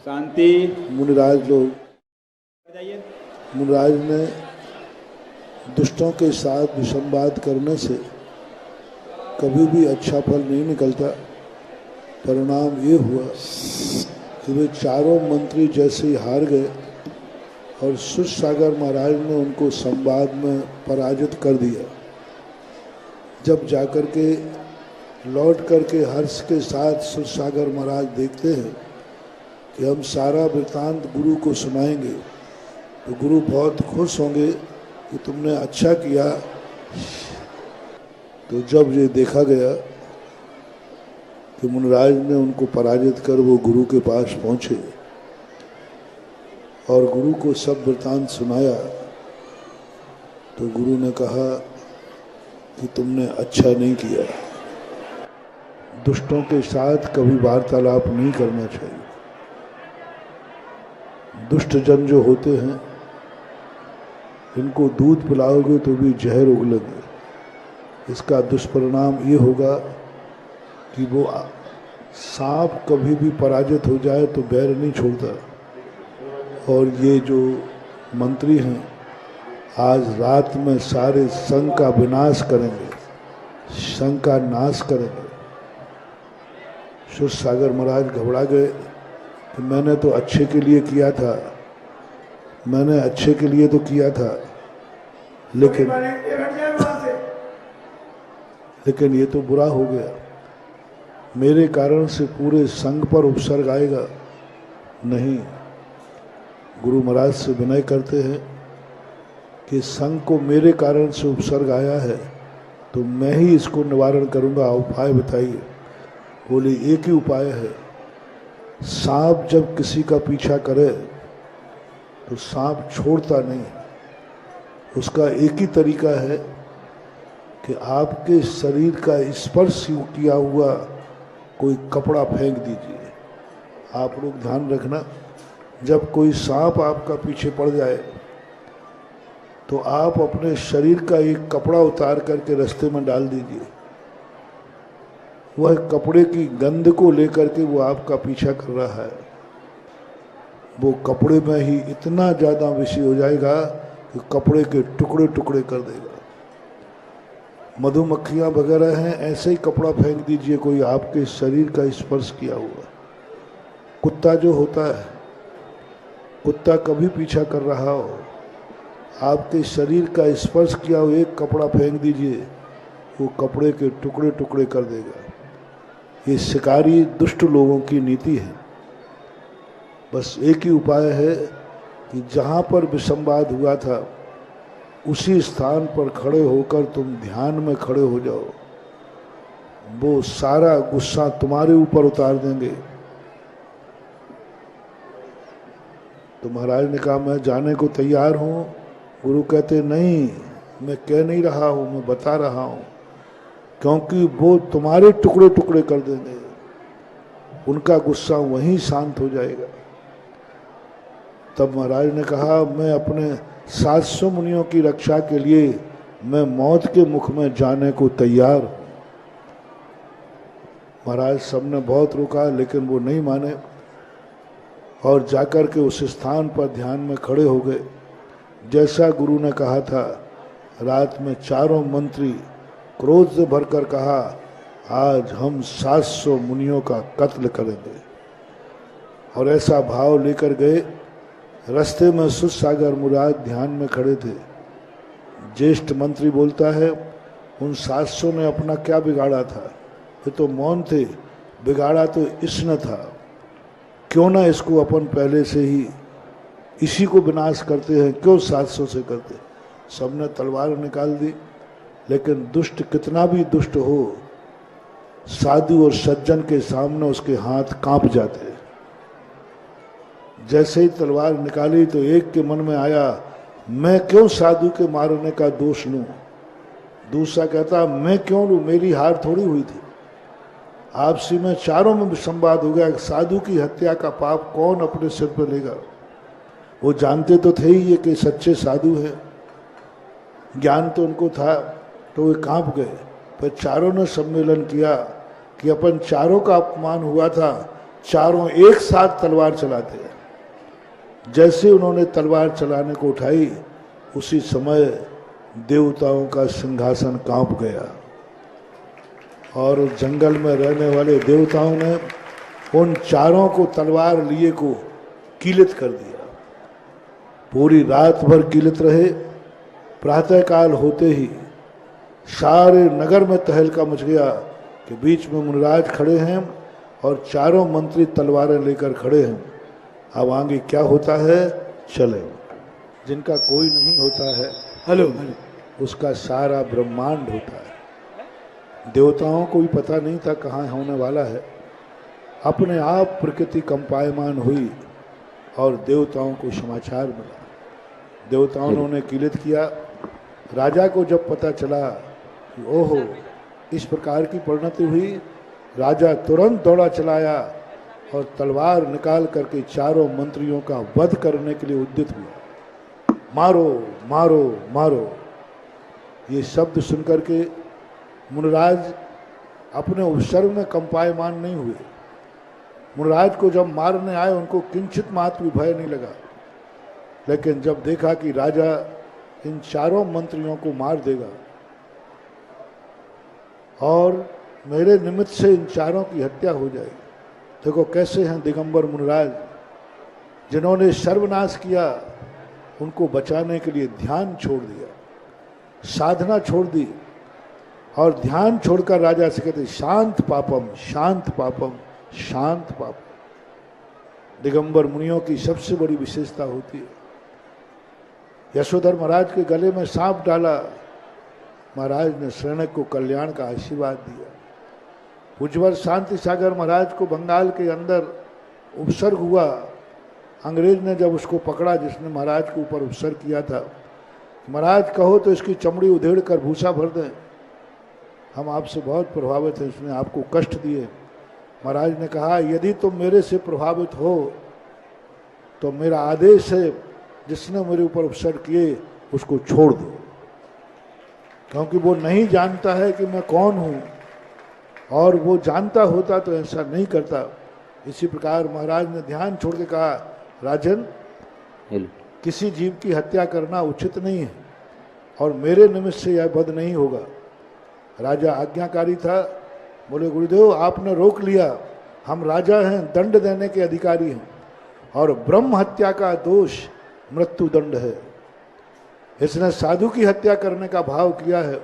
शांति। मुनिराज लोग, मुनिराज ने दुष्टों के साथ विसंवाद करने से कभी भी अच्छा फल नहीं निकलता। परिणाम ये हुआ कि वे चारों मंत्री जैसे ही हार गए और सूरसागर महाराज ने उनको संवाद में पराजित कर दिया। जब जाकर के लौट करके हर्ष के साथ सूरसागर महाराज देखते हैं कि हम सारा वृत्तांत गुरु को सुनाएंगे, तो गुरु बहुत खुश होंगे कि तुमने अच्छा किया। तो जब ये देखा गया कि मुनिराज ने उनको पराजित कर वो गुरु के पास पहुंचे और गुरु को सब वृतांत सुनाया, तो गुरु ने कहा कि तुमने अच्छा नहीं किया, दुष्टों के साथ कभी वार्तालाप नहीं करना चाहिए। दुष्ट जन जो होते हैं इनको दूध पिलाओगे तो भी जहर उगलेंगे। इसका दुष्परिणाम ये होगा कि वो सांप कभी भी पराजित हो जाए तो बैर नहीं छोड़ता। और ये जो मंत्री हैं आज रात में सारे संघ का विनाश करेंगे, संघ का नाश करेंगे। शुद्ध सागर महाराज घबरा गए कि मैंने तो अच्छे के लिए किया था, मैंने अच्छे के लिए तो किया था, लेकिन ये तो बुरा हो गया। मेरे कारण से पूरे संघ पर उपसर्ग आएगा नहीं। गुरु महाराज से विनय करते हैं कि संघ को मेरे कारण से उपसर्ग आया है तो मैं ही इसको निवारण करूंगा, उपाय बताइए। बोले एक ही उपाय है, सांप जब किसी का पीछा करे तो सांप छोड़ता नहीं। उसका एक ही तरीका है कि आपके शरीर का स्पर्श किया हुआ कोई कपड़ा फेंक दीजिए। आप लोग ध्यान रखना, जब कोई सांप आपका पीछे पड़ जाए तो आप अपने शरीर का एक कपड़ा उतार करके रास्ते में डाल दीजिए। वह कपड़े की गंध को लेकर के वो आपका पीछा कर रहा है, वो कपड़े में ही इतना ज़्यादा विषय हो जाएगा कि कपड़े के टुकड़े टुकड़े कर देगा। मधुमक्खियाँ वगैरह हैं, ऐसे ही कपड़ा फेंक दीजिए कोई आपके शरीर का स्पर्श किया हुआ। कुत्ता जो होता है, कुत्ता कभी पीछा कर रहा हो, आपके शरीर का स्पर्श किया हुआ एक कपड़ा फेंक दीजिए, वो कपड़े के टुकड़े टुकड़े कर देगा। ये शिकारी दुष्ट लोगों की नीति है। बस एक ही उपाय है कि जहाँ पर विसंवाद हुआ था उसी स्थान पर खड़े होकर तुम ध्यान में खड़े हो जाओ, वो सारा गुस्सा तुम्हारे ऊपर उतार देंगे। तो महाराज ने कहा मैं जाने को तैयार हूँ। गुरु कहते नहीं, मैं कह नहीं रहा हूँ, मैं बता रहा हूँ, क्योंकि वो तुम्हारे टुकड़े टुकड़े कर देंगे, उनका गुस्सा वहीं शांत हो जाएगा। तब महाराज ने कहा मैं अपने 700 मुनियों की रक्षा के लिए मैं मौत के मुख में जाने को तैयार हूँ। महाराज सबने बहुत रोका लेकिन वो नहीं माने और जाकर के उस स्थान पर ध्यान में खड़े हो गए जैसा गुरु ने कहा था। रात में चारों मंत्री क्रोध से भरकर कहा आज हम 700 मुनियों का कत्ल करेंगे, और ऐसा भाव लेकर गए। रास्ते में शुद्ध सागर मुराद ध्यान में खड़े थे। ज्येष्ठ मंत्री बोलता है उन 700 ने अपना क्या बिगाड़ा था, ये तो मौन थे, बिगाड़ा तो इसने था। क्यों ना इसको अपन पहले से ही इसी को विनाश करते हैं, क्यों 700 से करते। सबने तलवार निकाल दी, लेकिन दुष्ट कितना भी दुष्ट हो, साधु और सज्जन के सामने उसके हाथ कांप जाते हैं। जैसे ही तलवार निकाली तो एक के मन में आया मैं क्यों साधु के मारने का दोष लूं। दूसरा कहता मैं क्यों लूं, मेरी हार थोड़ी हुई थी। आपसी में चारों में संवाद हो गया, साधु की हत्या का पाप कौन अपने सिर पर लेगा। वो जानते तो थे ही ये कि सच्चे साधु हैं, ज्ञान तो उनको था, तो वे कांप गए। पर चारों ने सम्मेलन किया कि अपन चारों का अपमान हुआ था, चारों एक साथ तलवार चलाते हैं। जैसे उन्होंने तलवार चलाने को उठाई उसी समय देवताओं का सिंहासन कांप गया और जंगल में रहने वाले देवताओं ने उन चारों को तलवार लिए को कीलित कर दिया। पूरी रात भर कीलित रहे। प्रातःकाल होते ही सारे नगर में तहलका मच गया कि बीच में मुनिराज खड़े हैं और चारों मंत्री तलवारें लेकर खड़े हैं। अब आगे क्या होता है चले। जिनका कोई नहीं होता है, हेलो, उसका सारा ब्रह्मांड होता है। देवताओं को भी पता नहीं था कहाँ होने वाला है। अपने आप प्रकृति कंपायमान हुई और देवताओं को समाचार मिला। देवताओं ने उन्हें किलित किया। राजा को जब पता चला कि ओहो इस प्रकार की परिणति हुई, राजा तुरंत दौड़ा चलाया और तलवार निकाल करके चारों मंत्रियों का वध करने के लिए उद्यत हुआ। मारो मारो मारो, ये शब्द सुनकर के मुनिराज अपने उपसर्ग में कंपायमान नहीं हुए। मुनिराज को जब मारने आए उनको किंचित मात्र भी भय नहीं लगा, लेकिन जब देखा कि राजा इन चारों मंत्रियों को मार देगा और मेरे निमित्त से इन चारों की हत्या हो जाएगी। देखो कैसे हैं दिगंबर मुनिराज, जिन्होंने सर्वनाश किया उनको बचाने के लिए ध्यान छोड़ दिया, साधना छोड़ दी और ध्यान छोड़कर राजा से कहते शांत पापम शांत पापम शांत पापम। दिगंबर मुनियों की सबसे बड़ी विशेषता होती है। यशोधर महाराज के गले में सांप डाला, महाराज ने शरणक को कल्याण का आशीर्वाद दिया। उज्ज्वल शांति सागर महाराज को बंगाल के अंदर उपसर्ग हुआ। अंग्रेज ने जब उसको पकड़ा जिसने महाराज के ऊपर उपसर्ग किया था, महाराज कहो तो इसकी चमड़ी उधेड़ कर भूसा भर दें, हम आपसे बहुत प्रभावित हैं, इसने आपको कष्ट दिए। महाराज ने कहा यदि तुम मेरे से प्रभावित हो तो मेरा आदेश है जिसने मेरे ऊपर उपसर्ग किए उसको छोड़ दो, क्योंकि वो नहीं जानता है कि मैं कौन हूँ, और वो जानता होता तो ऐसा नहीं करता। इसी प्रकार महाराज ने ध्यान छोड़ के कहा राजन किसी जीव की हत्या करना उचित नहीं है और मेरे निमित्त से यह वध नहीं होगा। राजा आज्ञाकारी था, बोले गुरुदेव आपने रोक लिया, हम राजा हैं, दंड देने के अधिकारी हैं और ब्रह्म हत्या का दोष मृत्यु दंड है। इसने साधु की हत्या करने का भाव किया है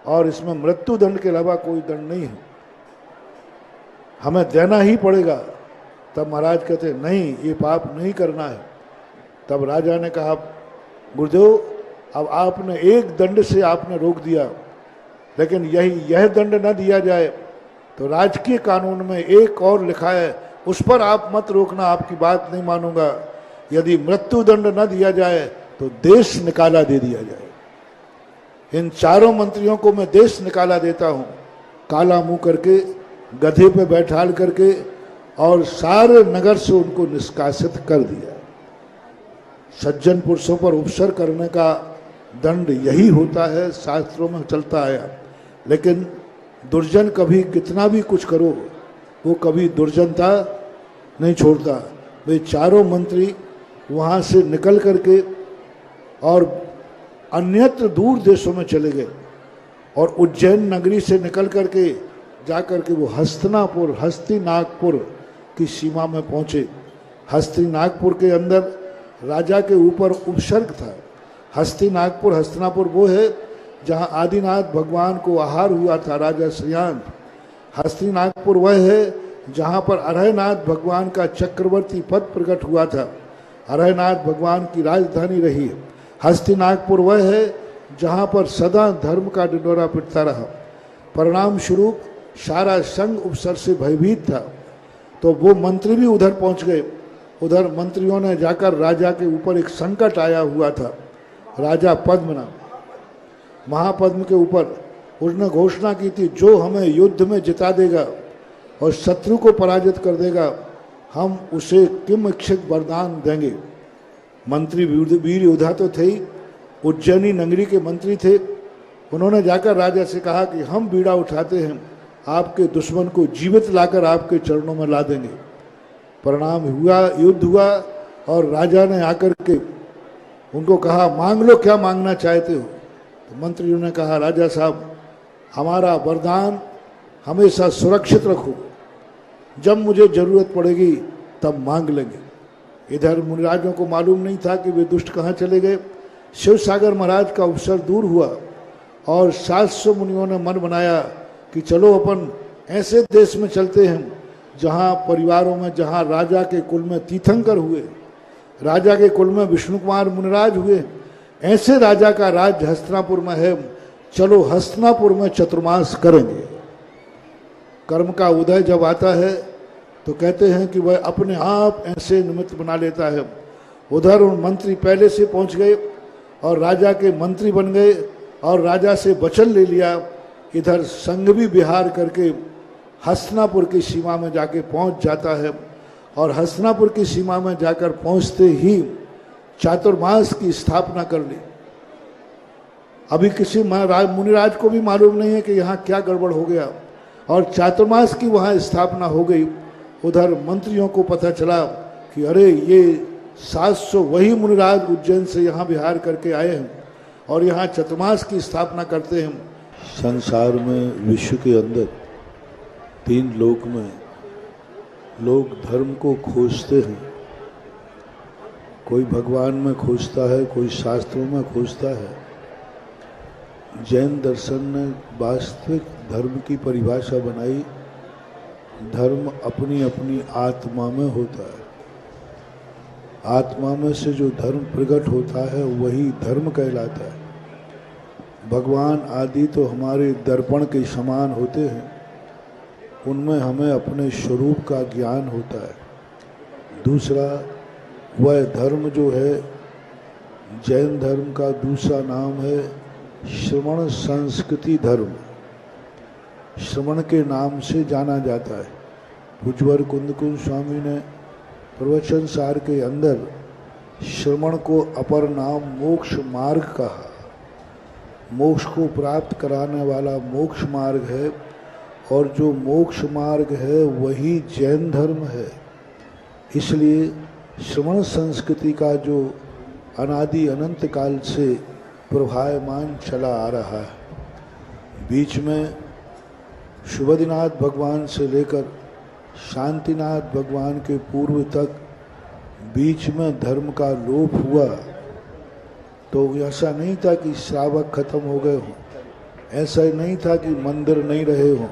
और इसमें मृत्यु दंड के अलावा कोई दंड नहीं है, हमें देना ही पड़ेगा। तब महाराज कहते नहीं ये पाप नहीं करना है। तब राजा ने कहा गुरुदेव अब आपने एक दंड से आपने रोक दिया, लेकिन यह दंड न दिया जाए तो राजकीय कानून में एक और लिखा है, उस पर आप मत रोकना, आपकी बात नहीं मानूंगा। यदि मृत्यु दंड न दिया जाए तो देश निकाला दे दिया जाए। इन चारों मंत्रियों को मैं देश निकाला देता हूं, काला मुंह करके गधे पे बैठाल करके, और सारे नगर से उनको निष्कासित कर दिया। सज्जन पुरुषों पर उपसर्ग करने का दंड यही होता है, शास्त्रों में चलता आया। लेकिन दुर्जन कभी कितना भी कुछ करो वो कभी दुर्जनता नहीं छोड़ता। वे चारों मंत्री वहाँ से निकल करके और अन्यत्र दूर देशों में चले गए और उज्जैन नगरी से निकल करके जाकर के वो हस्तिनागपुर की सीमा में पहुँचे। हस्तिनागपुर के अंदर राजा के ऊपर उपसर्ग था। हस्तिनापुर वो है जहाँ आदिनाथ भगवान को आहार हुआ था राजा श्रीयांत। हस्तिनापुर वह है जहाँ पर अरहनाथ भगवान का चक्रवर्ती पद प्रकट हुआ था। अरहनाथ भगवान की राजधानी रही है। हस्तिनापुर वह है जहाँ पर सदा धर्म का ढिंढोरा पिटता रहा। परिणाम स्वरूप सारा संघ उपसर्ग से भयभीत था। तो वो मंत्री भी उधर पहुँच गए। उधर मंत्रियों ने जाकर राजा के ऊपर एक संकट आया हुआ था, राजा पद्मनाभ महापद्म के ऊपर उसने घोषणा की थी जो हमें युद्ध में जिता देगा और शत्रु को पराजित कर देगा हम उसे किम इच्छित वरदान देंगे। मंत्री वीर योद्धा तो थे ही, उज्जैनी नगरी के मंत्री थे। उन्होंने जाकर राजा से कहा कि हम बीड़ा उठाते हैं, आपके दुश्मन को जीवित लाकर आपके चरणों में ला देंगे। परिणाम हुआ, युद्ध हुआ और राजा ने आकर के उनको कहा मांग लो क्या मांगना चाहते हो। तो मंत्रियों ने कहा राजा साहब हमारा वरदान हमेशा सुरक्षित रखो, जब मुझे जरूरत पड़ेगी तब मांग लेंगे। इधर मुनिराजों को मालूम नहीं था कि वे दुष्ट कहाँ चले गए। शिव सागर महाराज का अवसर दूर हुआ और 700 मुनियों ने मन बनाया कि चलो अपन ऐसे देश में चलते हैं जहाँ परिवारों में, जहाँ राजा के कुल में तीर्थंकर हुए, राजा के कुल में विष्णु कुमार मुनिराज हुए, ऐसे राजा का राज्य हस्तिनापुर में है। चलो हस्तिनापुर में चतुर्मास करेंगे। कर्म का उदय जब आता है तो कहते हैं कि वह अपने आप ऐसे निमित्त बना लेता है। उधर उन मंत्री पहले से पहुंच गए और राजा के मंत्री बन गए और राजा से वचन ले लिया। इधर संघ भी विहार करके हस्तिनापुर की सीमा में जाके पहुंच जाता है और हस्तिनापुर की सीमा में जाकर पहुंचते ही चातुर्मास की स्थापना कर ली। अभी किसी मुनिराज को भी मालूम नहीं है कि यहाँ क्या गड़बड़ हो गया और चातुर्मास की वहाँ स्थापना हो गई। उधर मंत्रियों को पता चला कि अरे ये 700 वही मुनिराज उज्जैन से यहाँ विहार करके आए हैं और यहाँ चातुर्मास की स्थापना करते हैं। संसार में, विश्व के अंदर 3 लोक में लोग धर्म को खोजते हैं। कोई भगवान में खोजता है, कोई शास्त्रों में खोजता है। जैन दर्शन ने वास्तविक धर्म की परिभाषा बनाई, धर्म अपनी अपनी आत्मा में होता है। आत्मा में से जो धर्म प्रकट होता है वही धर्म कहलाता है। भगवान आदि तो हमारे दर्पण के समान होते हैं, उनमें हमें अपने स्वरूप का ज्ञान होता है। दूसरा, वह धर्म जो है, जैन धर्म का दूसरा नाम है श्रवण संस्कृति धर्म। श्रवण के नाम से जाना जाता है। पूज्यवर कुंदकुंज स्वामी ने प्रवचन सार के अंदर श्रवण को अपर नाम मोक्ष मार्ग कहा। मोक्ष को प्राप्त कराने वाला मोक्ष मार्ग है और जो मोक्ष मार्ग है वही जैन धर्म है। इसलिए श्रवण संस्कृति का जो अनादि अनंत काल से प्रभायमान चला आ रहा है। बीच में शुभदिनाथ भगवान से लेकर शांतिनाथ भगवान के पूर्व तक बीच में धर्म का लोप हुआ तो ऐसा नहीं था कि श्रावक खत्म हो गए हों, ऐसा नहीं था कि मंदिर नहीं रहे हों,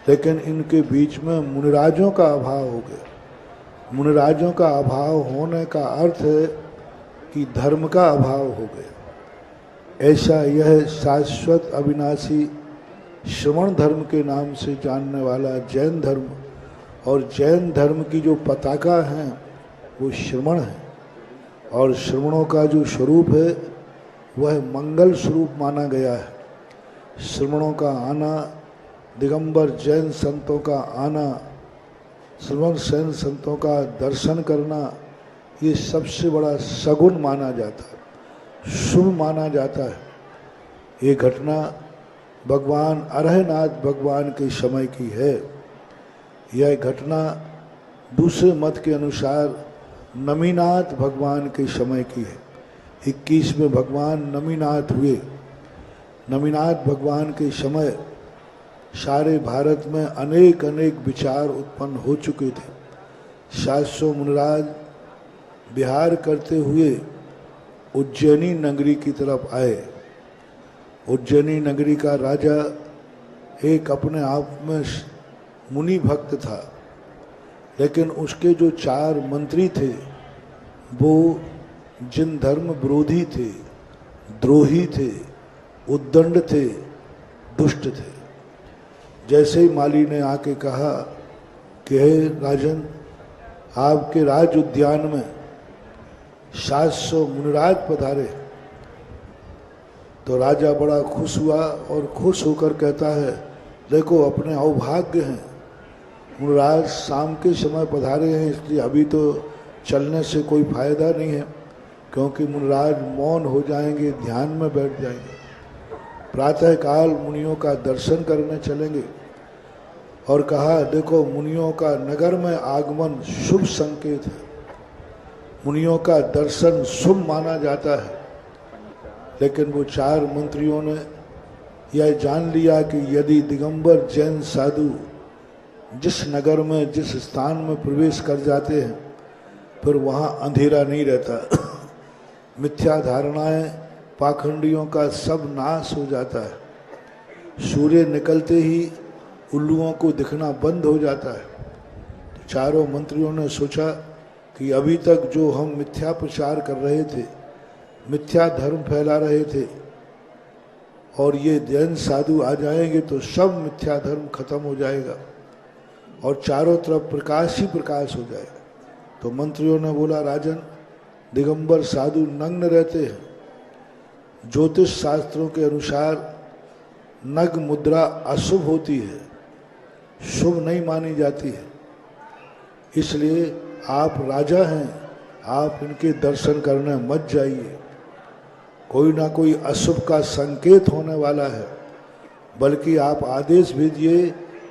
लेकिन इनके बीच में मुनिराजों का अभाव हो गया। मुनिराजों का अभाव होने का अर्थ है कि धर्म का अभाव हो गया। ऐसा यह शाश्वत अविनाशी श्रवण धर्म के नाम से जानने वाला जैन धर्म, और जैन धर्म की जो पताका है वो श्रवण है और श्रवणों का जो स्वरूप है वह मंगल स्वरूप माना गया है। श्रवणों का आना, दिगंबर जैन संतों का आना, श्रवण जैन संतों का दर्शन करना, ये सबसे बड़ा सगुन माना जाता है, शुभ माना जाता है। ये घटना भगवान अरहनाथ भगवान के समय की है। यह घटना दूसरे मत के अनुसार नमीनाथ भगवान के समय की है। 21 में भगवान नमीनाथ हुए। नमीनाथ भगवान के समय सारे भारत में अनेक अनेक विचार उत्पन्न हो चुके थे। 700 मुनिराज विहार करते हुए उज्जैनी नगरी की तरफ आए। उज्जैनी नगरी का राजा एक अपने आप में मुनि भक्त था, लेकिन उसके जो 4 मंत्री थे वो जिन धर्म विरोधी थे, द्रोही थे, उद्दंड थे, दुष्ट थे। जैसे ही माली ने आके कहा कि हे राजन, आपके राज उद्यान में 700 मुनिराज पधारे, तो राजा बड़ा खुश हुआ और खुश होकर कहता है, देखो अपने अवभाग्य हैं, मुनिराज शाम के समय पधारे हैं, इसलिए अभी तो चलने से कोई फायदा नहीं है, क्योंकि मुनिराज मौन हो जाएंगे, ध्यान में बैठ जाएंगे। प्रातःकाल मुनियों का दर्शन करने चलेंगे। और कहा, देखो मुनियों का नगर में आगमन शुभ संकेत है, मुनियों का दर्शन शुभ माना जाता है। लेकिन वो 4 मंत्रियों ने यह जान लिया कि यदि दिगंबर जैन साधु जिस नगर में, जिस स्थान में प्रवेश कर जाते हैं, फिर वहाँ अंधेरा नहीं रहता। मिथ्या धारणाएं, पाखंडियों का सब नाश हो जाता है। सूर्य निकलते ही उल्लुओं को दिखना बंद हो जाता है। तो 4 मंत्रियों ने सोचा कि अभी तक जो हम मिथ्या प्रचार कर रहे थे, मिथ्या धर्म फैला रहे थे, और ये जैन साधु आ जाएंगे तो सब मिथ्या धर्म खत्म हो जाएगा और चारों तरफ प्रकाश ही प्रकाश हो जाएगा। तो मंत्रियों ने बोला, राजन, दिगंबर साधु नग्न रहते हैं। ज्योतिष शास्त्रों के अनुसार नग्न मुद्रा अशुभ होती है, शुभ नहीं मानी जाती है। इसलिए आप राजा हैं, आप इनके दर्शन करने मत जाइए। कोई ना कोई अशुभ का संकेत होने वाला है, बल्कि आप आदेश भेजिए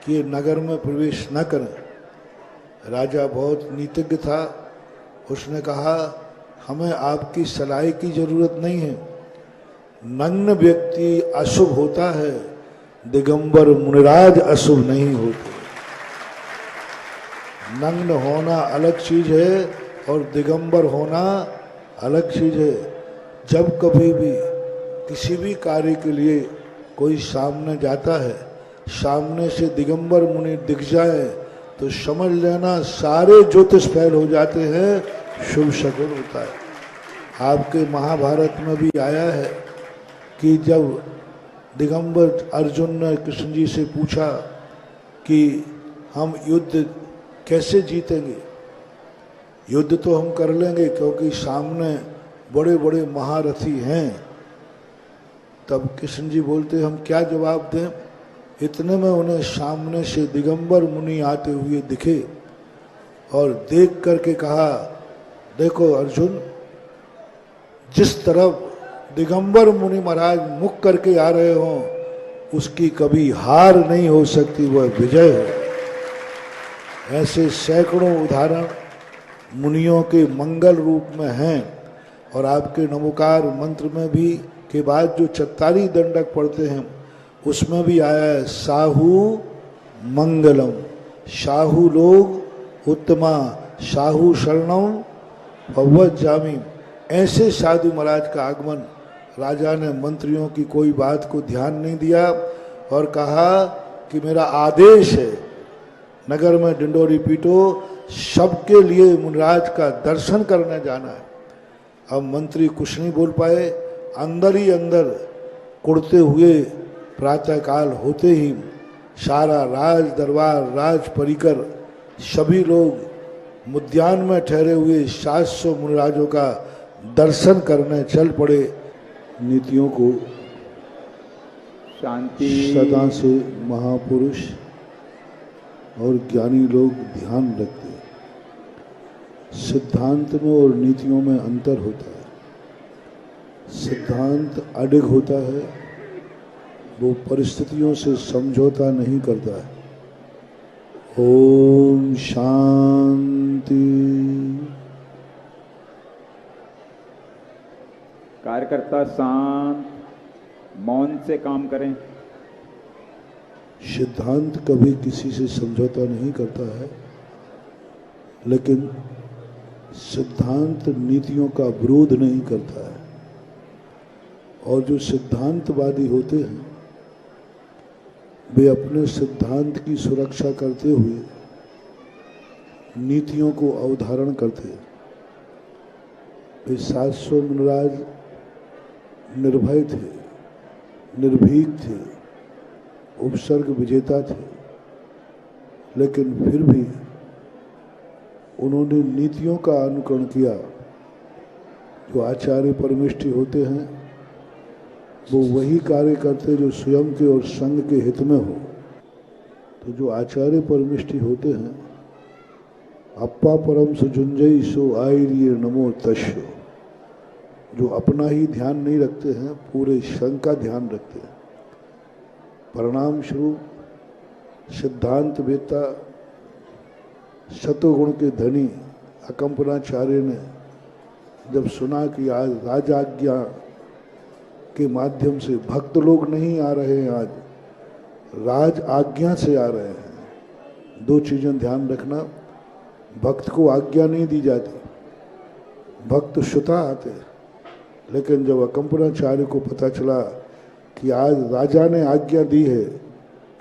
कि ये नगर में प्रवेश न करें। राजा बहुत नीतिज्ञ था, उसने कहा, हमें आपकी सलाह की जरूरत नहीं है। नग्न व्यक्ति अशुभ होता है, दिगंबर मुनिराज अशुभ नहीं होते। नग्न होना अलग चीज है और दिगंबर होना अलग चीज है। जब कभी भी किसी भी कार्य के लिए कोई सामने जाता है, सामने से दिगंबर मुनि दिख जाए तो समझ लेना सारे ज्योतिष फैल हो जाते हैं, शुभ शकुन होता है। आपके महाभारत में भी आया है कि जब दिगंबर अर्जुन ने कृष्ण जी से पूछा कि हम युद्ध कैसे जीतेंगे, युद्ध तो हम कर लेंगे क्योंकि सामने बड़े बड़े महारथी हैं। तब कृष्ण जी बोलते, हम क्या जवाब दें। इतने में उन्हें सामने से दिगंबर मुनि आते हुए दिखे और देख करके कहा, देखो अर्जुन, जिस तरफ दिगंबर मुनि महाराज मुख करके आ रहे हों, उसकी कभी हार नहीं हो सकती, वह विजय है। ऐसे सैकड़ों उदाहरण मुनियों के मंगल रूप में हैं। और आपके नमोकार मंत्र में भी के बाद जो चत्तारी दंडक पढ़ते हैं उसमें भी आया है, साहू मंगलम, साहू लोग उत्तमा, साहू शरणम भगवत जामी। ऐसे साधु महाराज का आगमन, राजा ने मंत्रियों की कोई बात को ध्यान नहीं दिया और कहा कि मेरा आदेश है, नगर में डिंडोरी पीटो, सबके लिए मुनिराज का दर्शन करने जाना है। अब मंत्री कुछ नहीं बोल पाए, अंदर ही अंदर कुड़ते हुए प्रातःकाल होते ही सारा राज दरबार, राज परिकर, सभी लोग मुद्यान में ठहरे हुए 700 मुनिराजों का दर्शन करने चल पड़े। नीतियों को शांति सदा से महापुरुष और ज्ञानी लोग ध्यान रखते हैं। सिद्धांत में और नीतियों में अंतर होता है। सिद्धांत अडिग होता है, वो परिस्थितियों से समझौता नहीं करता है। ओम शांति। कार्यकर्ता शांत मौन से काम करें। सिद्धांत कभी किसी से समझौता नहीं करता है, लेकिन सिद्धांत नीतियों का विरोध नहीं करता है। और जो सिद्धांतवादी होते हैं वे अपने सिद्धांत की सुरक्षा करते हुए नीतियों को अवधारण करते हैं। वे 700 मुनिराज निर्भय थे, निर्भीक थे, उपसर्ग विजेता थे, लेकिन फिर भी उन्होंने नीतियों का अनुकरण किया। जो आचार्य परमिष्ठी होते हैं वो वही कार्य करते जो स्वयं के और संघ के हित में हो। तो जो आचार्य परमिष्ठी होते हैं, अप्पा परम सुजुंजई सो आईरिय नमो तस्यो, जो अपना ही ध्यान नहीं रखते हैं, पूरे संघ का ध्यान रखते हैं। परिणाम स्वरूप सिद्धांत वेत्ता शतगुण के धनी अकंपनाचार्य ने जब सुना कि आज राजाज्ञा के माध्यम से भक्त लोग नहीं आ रहे हैं, आज राज आज्ञा से आ रहे हैं। दो चीजें ध्यान रखना, भक्त को आज्ञा नहीं दी जाती, भक्त श्रुता आते। लेकिन जब अकंपनाचार्य को पता चला कि आज राजा ने आज्ञा दी है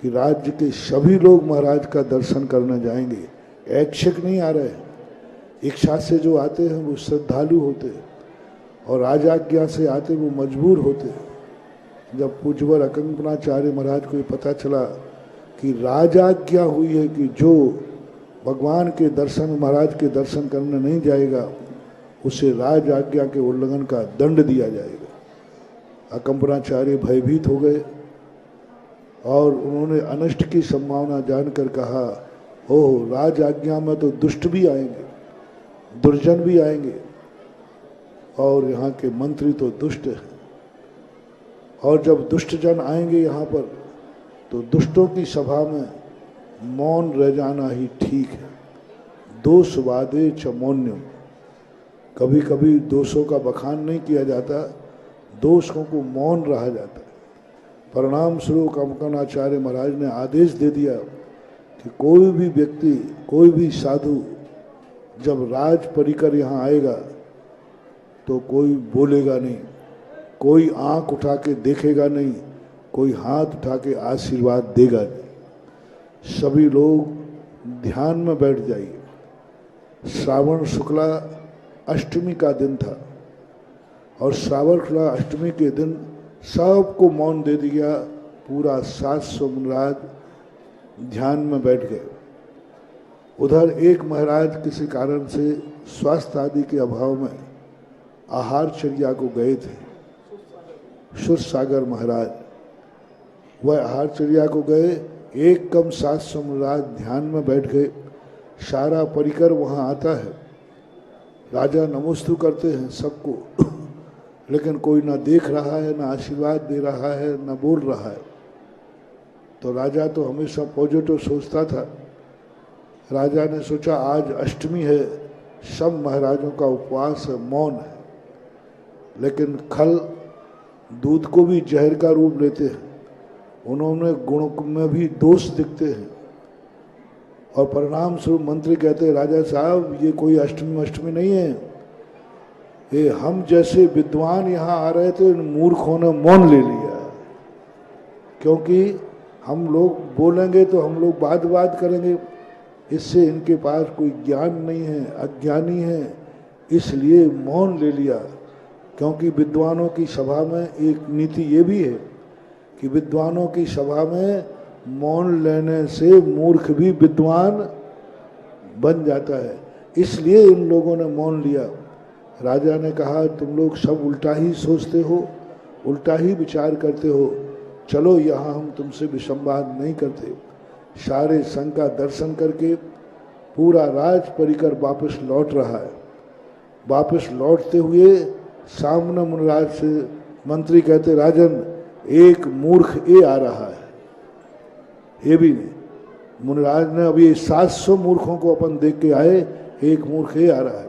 कि राज्य के सभी लोग महाराज का दर्शन करने जाएंगे, ऐच्छिक नहीं आ रहे, इच्छा से जो आते हैं वो श्रद्धालु होते हैं और राजाज्ञा से आते वो मजबूर होते हैं। जब पूज्यवर अकंपनाचार्य महाराज को ये पता चला कि राजाज्ञा हुई है कि जो भगवान के दर्शन, महाराज के दर्शन करने नहीं जाएगा उसे राज आज्ञा के उल्लंघन का दंड दिया जाएगा। अकंपनाचार्य भयभीत हो गए और उन्होंने अनिष्ट की संभावना जानकर कहा, ओह, राज आज्ञा में तो दुष्ट भी आएंगे, दुर्जन भी आएंगे, और यहाँ के मंत्री तो दुष्ट हैं, और जब दुष्ट जन आएंगे यहाँ पर तो दुष्टों की सभा में मौन रह जाना ही ठीक है। दोष वादे च मौन्यम, कभी कभी दोषों का बखान नहीं किया जाता, दोषों को मौन रहा जाता है। परिणाम स्वरूप अकंपनाचार्य महाराज ने आदेश दे दिया कि कोई भी व्यक्ति, कोई भी साधु जब राज परिकर यहाँ आएगा तो कोई बोलेगा नहीं, कोई आंख उठा के देखेगा नहीं, कोई हाथ उठा के आशीर्वाद देगा नहीं। सभी लोग ध्यान में बैठ जाइए। श्रावण शुक्ला अष्टमी का दिन था और श्रावण शुक्ला अष्टमी के दिन सबको मौन दे दिया। पूरा 700 मुनिराज ध्यान में बैठ गए। उधर एक महाराज किसी कारण से स्वास्थ्य आदि के अभाव में आहारचर्या को गए थे। सुरसागर महाराज वह आहारचर्या को गए, एक कम 700 मुनिराज ध्यान में बैठ गए। सारा परिकर वहाँ आता है, राजा नमोस्तु करते हैं सबको, लेकिन कोई ना देख रहा है, ना आशीर्वाद दे रहा है, ना बोल रहा है। तो राजा तो हमेशा पॉजिटिव सोचता था। राजा ने सोचा आज अष्टमी है, सब महाराजों का उपवास है, मौन है, लेकिन खल दूध को भी जहर का रूप लेते हैं, उन्होंने गुण में भी दोष दिखते हैं। और परिणाम स्वरूप मंत्री कहते हैं, राजा साहब ये कोई अष्टमी नहीं है, ये हम जैसे विद्वान यहाँ आ रहे थे, इन मूर्खों ने मौन ले लिया। क्योंकि हम लोग बोलेंगे तो हम लोग बात करेंगे, इससे इनके पास कोई ज्ञान नहीं है, अज्ञानी है, इसलिए मौन ले लिया। क्योंकि विद्वानों की सभा में एक नीति ये भी है कि विद्वानों की सभा में मौन लेने से मूर्ख भी विद्वान बन जाता है, इसलिए इन लोगों ने मौन लिया। राजा ने कहा, तुम लोग सब उल्टा ही सोचते हो, उल्टा ही विचार करते हो, चलो यहाँ हम तुमसे विसंवाद नहीं करते। सारे संघ का दर्शन करके पूरा राज परिकर वापस लौट रहा है। वापस लौटते हुए सामने मुनिराज से मंत्री कहते, राजन एक मूर्ख ये आ रहा है। ये भी नहीं, मुनिराज ने अभी 700 मूर्खों को अपन देख के आए, एक मूर्ख ये आ रहा है।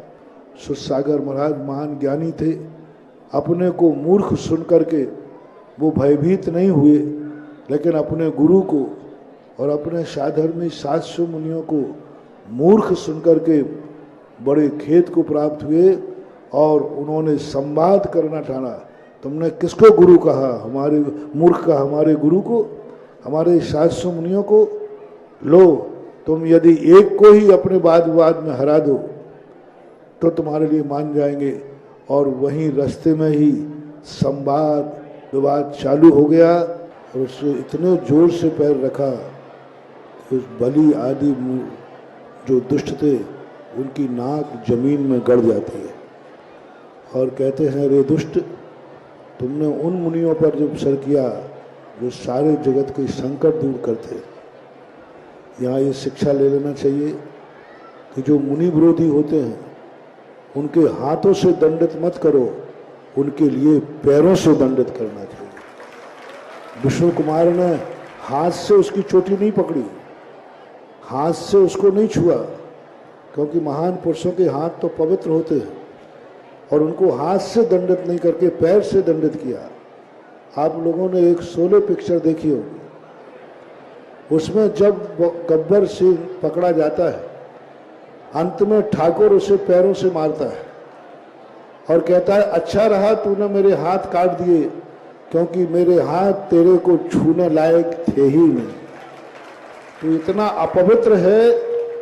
सुरसागर महाराज महान ज्ञानी थे, अपने को मूर्ख सुन करके वो भयभीत नहीं हुए, लेकिन अपने गुरु को और अपने साधर्मी 700 मुनियों को मूर्ख सुन करके बड़े खेद को प्राप्त हुए और उन्होंने संवाद करना ठाना। तुमने किसको गुरु कहा? हमारे मूर्ख कहा हमारे गुरु को, हमारे 700 मुनियों को। लो, तुम यदि एक को ही अपने वाद विवाद में हरा दो तो तुम्हारे लिए मान जाएंगे। और वहीं रास्ते में ही संवाद विवाद चालू हो गया और उसने इतने जोर से पैर रखा कि उस बलि आदि जो दुष्ट थे उनकी नाक जमीन में गड़ जाती है और कहते हैं, रे दुष्ट, तुमने उन मुनियों पर जो उपसर किया जो सारे जगत के संकट दूर करते। यहाँ ये शिक्षा ले लेना चाहिए कि जो मुनि विरोधी होते हैं उनके हाथों से दंडित मत करो, उनके लिए पैरों से दंडित करना चाहिए। विष्णु कुमार ने हाथ से उसकी चोटी नहीं पकड़ी, हाथ से उसको नहीं छुआ, क्योंकि महान पुरुषों के हाथ तो पवित्र होते हैं और उनको हाथ से दंडित नहीं करके पैर से दंडित किया। आप लोगों ने एक शोले पिक्चर देखी होगी, उसमें जब गब्बर सिंह पकड़ा जाता है, अंत में ठाकुर उसे पैरों से मारता है और कहता है, अच्छा रहा तूने मेरे हाथ काट दिए, क्योंकि मेरे हाथ तेरे को छूने लायक थे ही नहीं। तू इतना अपवित्र है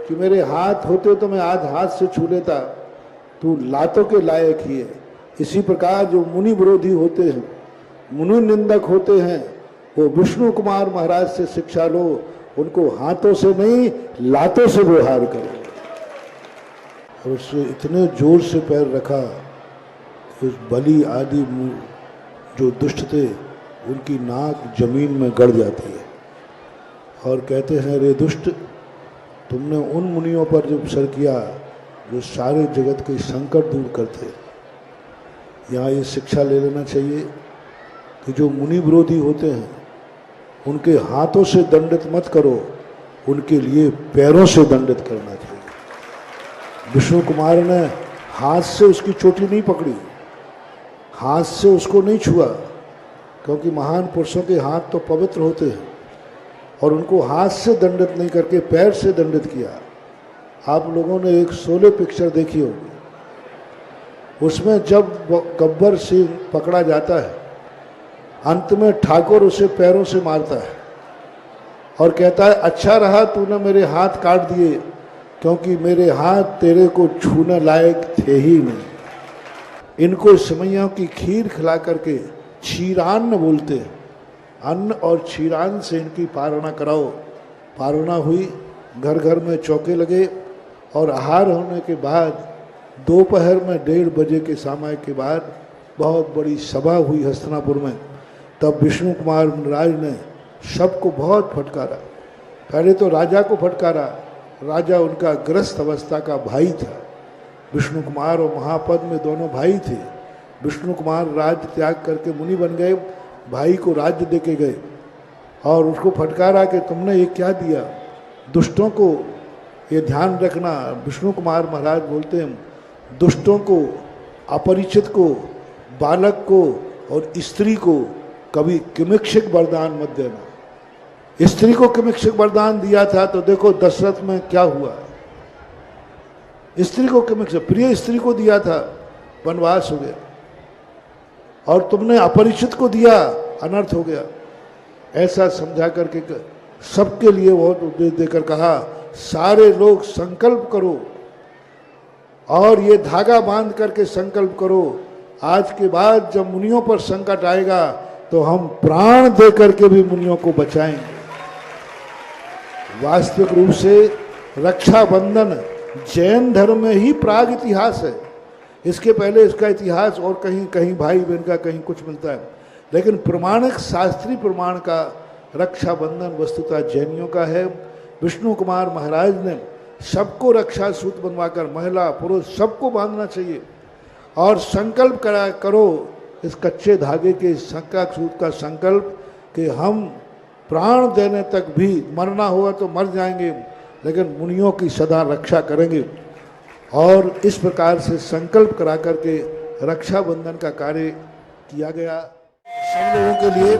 कि मेरे हाथ होते तो मैं आज हाथ से छू लेता, तू लातों के लायक ही है। इसी प्रकार जो मुनि विरोधी होते हैं मुनि निंदक होते हैं, वो विष्णु कुमार महाराज से शिक्षा लो, उनको हाथों से नहीं लातों से व्यवहार करो। और उससे इतने जोर से पैर रखा कि उस बलि आदि जो दुष्ट थे उनकी नाक जमीन में गड़ जाती है और कहते हैं, रे दुष्ट, तुमने उन मुनियों पर जब सर किया जो सारे जगत के संकट दूर करते। यहाँ ये शिक्षा ले लेना चाहिए कि जो मुनि विरोधी होते हैं उनके हाथों से दंडित मत करो, उनके लिए पैरों से दंडित करना चाहिए। विष्णु कुमार ने हाथ से उसकी चोटी नहीं पकड़ी, हाथ से उसको नहीं छुआ, क्योंकि महान पुरुषों के हाथ तो पवित्र होते हैं, और उनको हाथ से दंडित नहीं करके पैर से दंडित किया। आप लोगों ने एक शोले पिक्चर देखी होगी, उसमें जब गब्बर सिंह पकड़ा जाता है, अंत में ठाकुर उसे पैरों से मारता है और कहता है, अच्छा रहा तूने मेरे हाथ काट दिए, क्योंकि मेरे हाथ तेरे को छूने लायक थे ही नहीं। इनको समैयों की खीर खिला करके क्षीरान्न बोलते हैं, अन्न और क्षीरान्न से इनकी पारणा कराओ। पारणा हुई, घर घर में चौके लगे, और आहार होने के बाद दोपहर में 1:30 बजे के समय के बाद बहुत बड़ी सभा हुई हस्तिनापुर में। तब विष्णु कुमार महाराज ने सबको बहुत फटकारा। पहले तो राजा को फटकारा, राजा उनका ग्रस्त अवस्था का भाई था। विष्णु कुमार और महापद में दोनों भाई थे। विष्णु कुमार राज्य त्याग करके मुनि बन गए, भाई को राज्य देके गए, और उसको फटकारा कि तुमने ये क्या दिया। दुष्टों को ये ध्यान रखना, विष्णु कुमार महाराज बोलते हैं, दुष्टों को, अपरिचित को, बालक को और स्त्री को कभी किमिक्षिक वरदान मत देना। स्त्री को किमिक्षिक वरदान दिया था तो देखो दशरथ में क्या हुआ। स्त्री को किमिक्षिक, प्रिय स्त्री को दिया था, वनवास हो गया, और तुमने अपरिचित को दिया, अनर्थ हो गया। ऐसा समझा करके सबके लिए बहुत उपदेश देकर कहा, सारे लोग संकल्प करो, और ये धागा बांध करके संकल्प करो, आज के बाद जब मुनियों पर संकट आएगा तो हम प्राण दे करके भी मुनियों को बचाएंगे। वास्तविक रूप से रक्षाबंधन जैन धर्म में ही प्राग इतिहास है। इसके पहले इसका इतिहास और कहीं कहीं भाई बहन का कहीं कुछ मिलता है, लेकिन प्रमाणिक शास्त्रीय प्रमाण का रक्षाबंधन वस्तुतः जैनियों का है। विष्णु कुमार महाराज ने सबको रक्षा सूत्र बनवाकर, महिला पुरुष सबको बांधना चाहिए, और संकल्प करो इस कच्चे धागे के शंका सूत्र का संकल्प कि हम प्राण देने तक भी, मरना हुआ तो मर जाएंगे, लेकिन मुनियों की सदा रक्षा करेंगे। और इस प्रकार से संकल्प करा करके रक्षाबंधन का कार्य किया गया। सब लोगों के लिए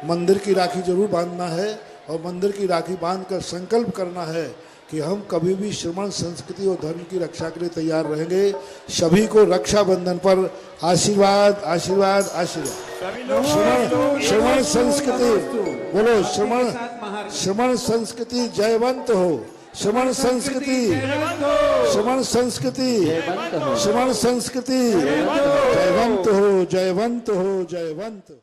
मंदिर की राखी जरूर बांधना है, और मंदिर की राखी बांधकर संकल्प करना है कि हम कभी भी श्रमण संस्कृति और धर्म की रक्षा के लिए तैयार रहेंगे। सभी को रक्षाबंधन पर आशीर्वाद आशीर्वाद आशीर्वाद। श्रमण संस्कृति बोलो, श्रमण संस्कृति जयवंत हो, श्रमण संस्कृति, श्रमण संस्कृति, श्रमण संस्कृति जयवंत हो, जयवंत हो, जयवंत।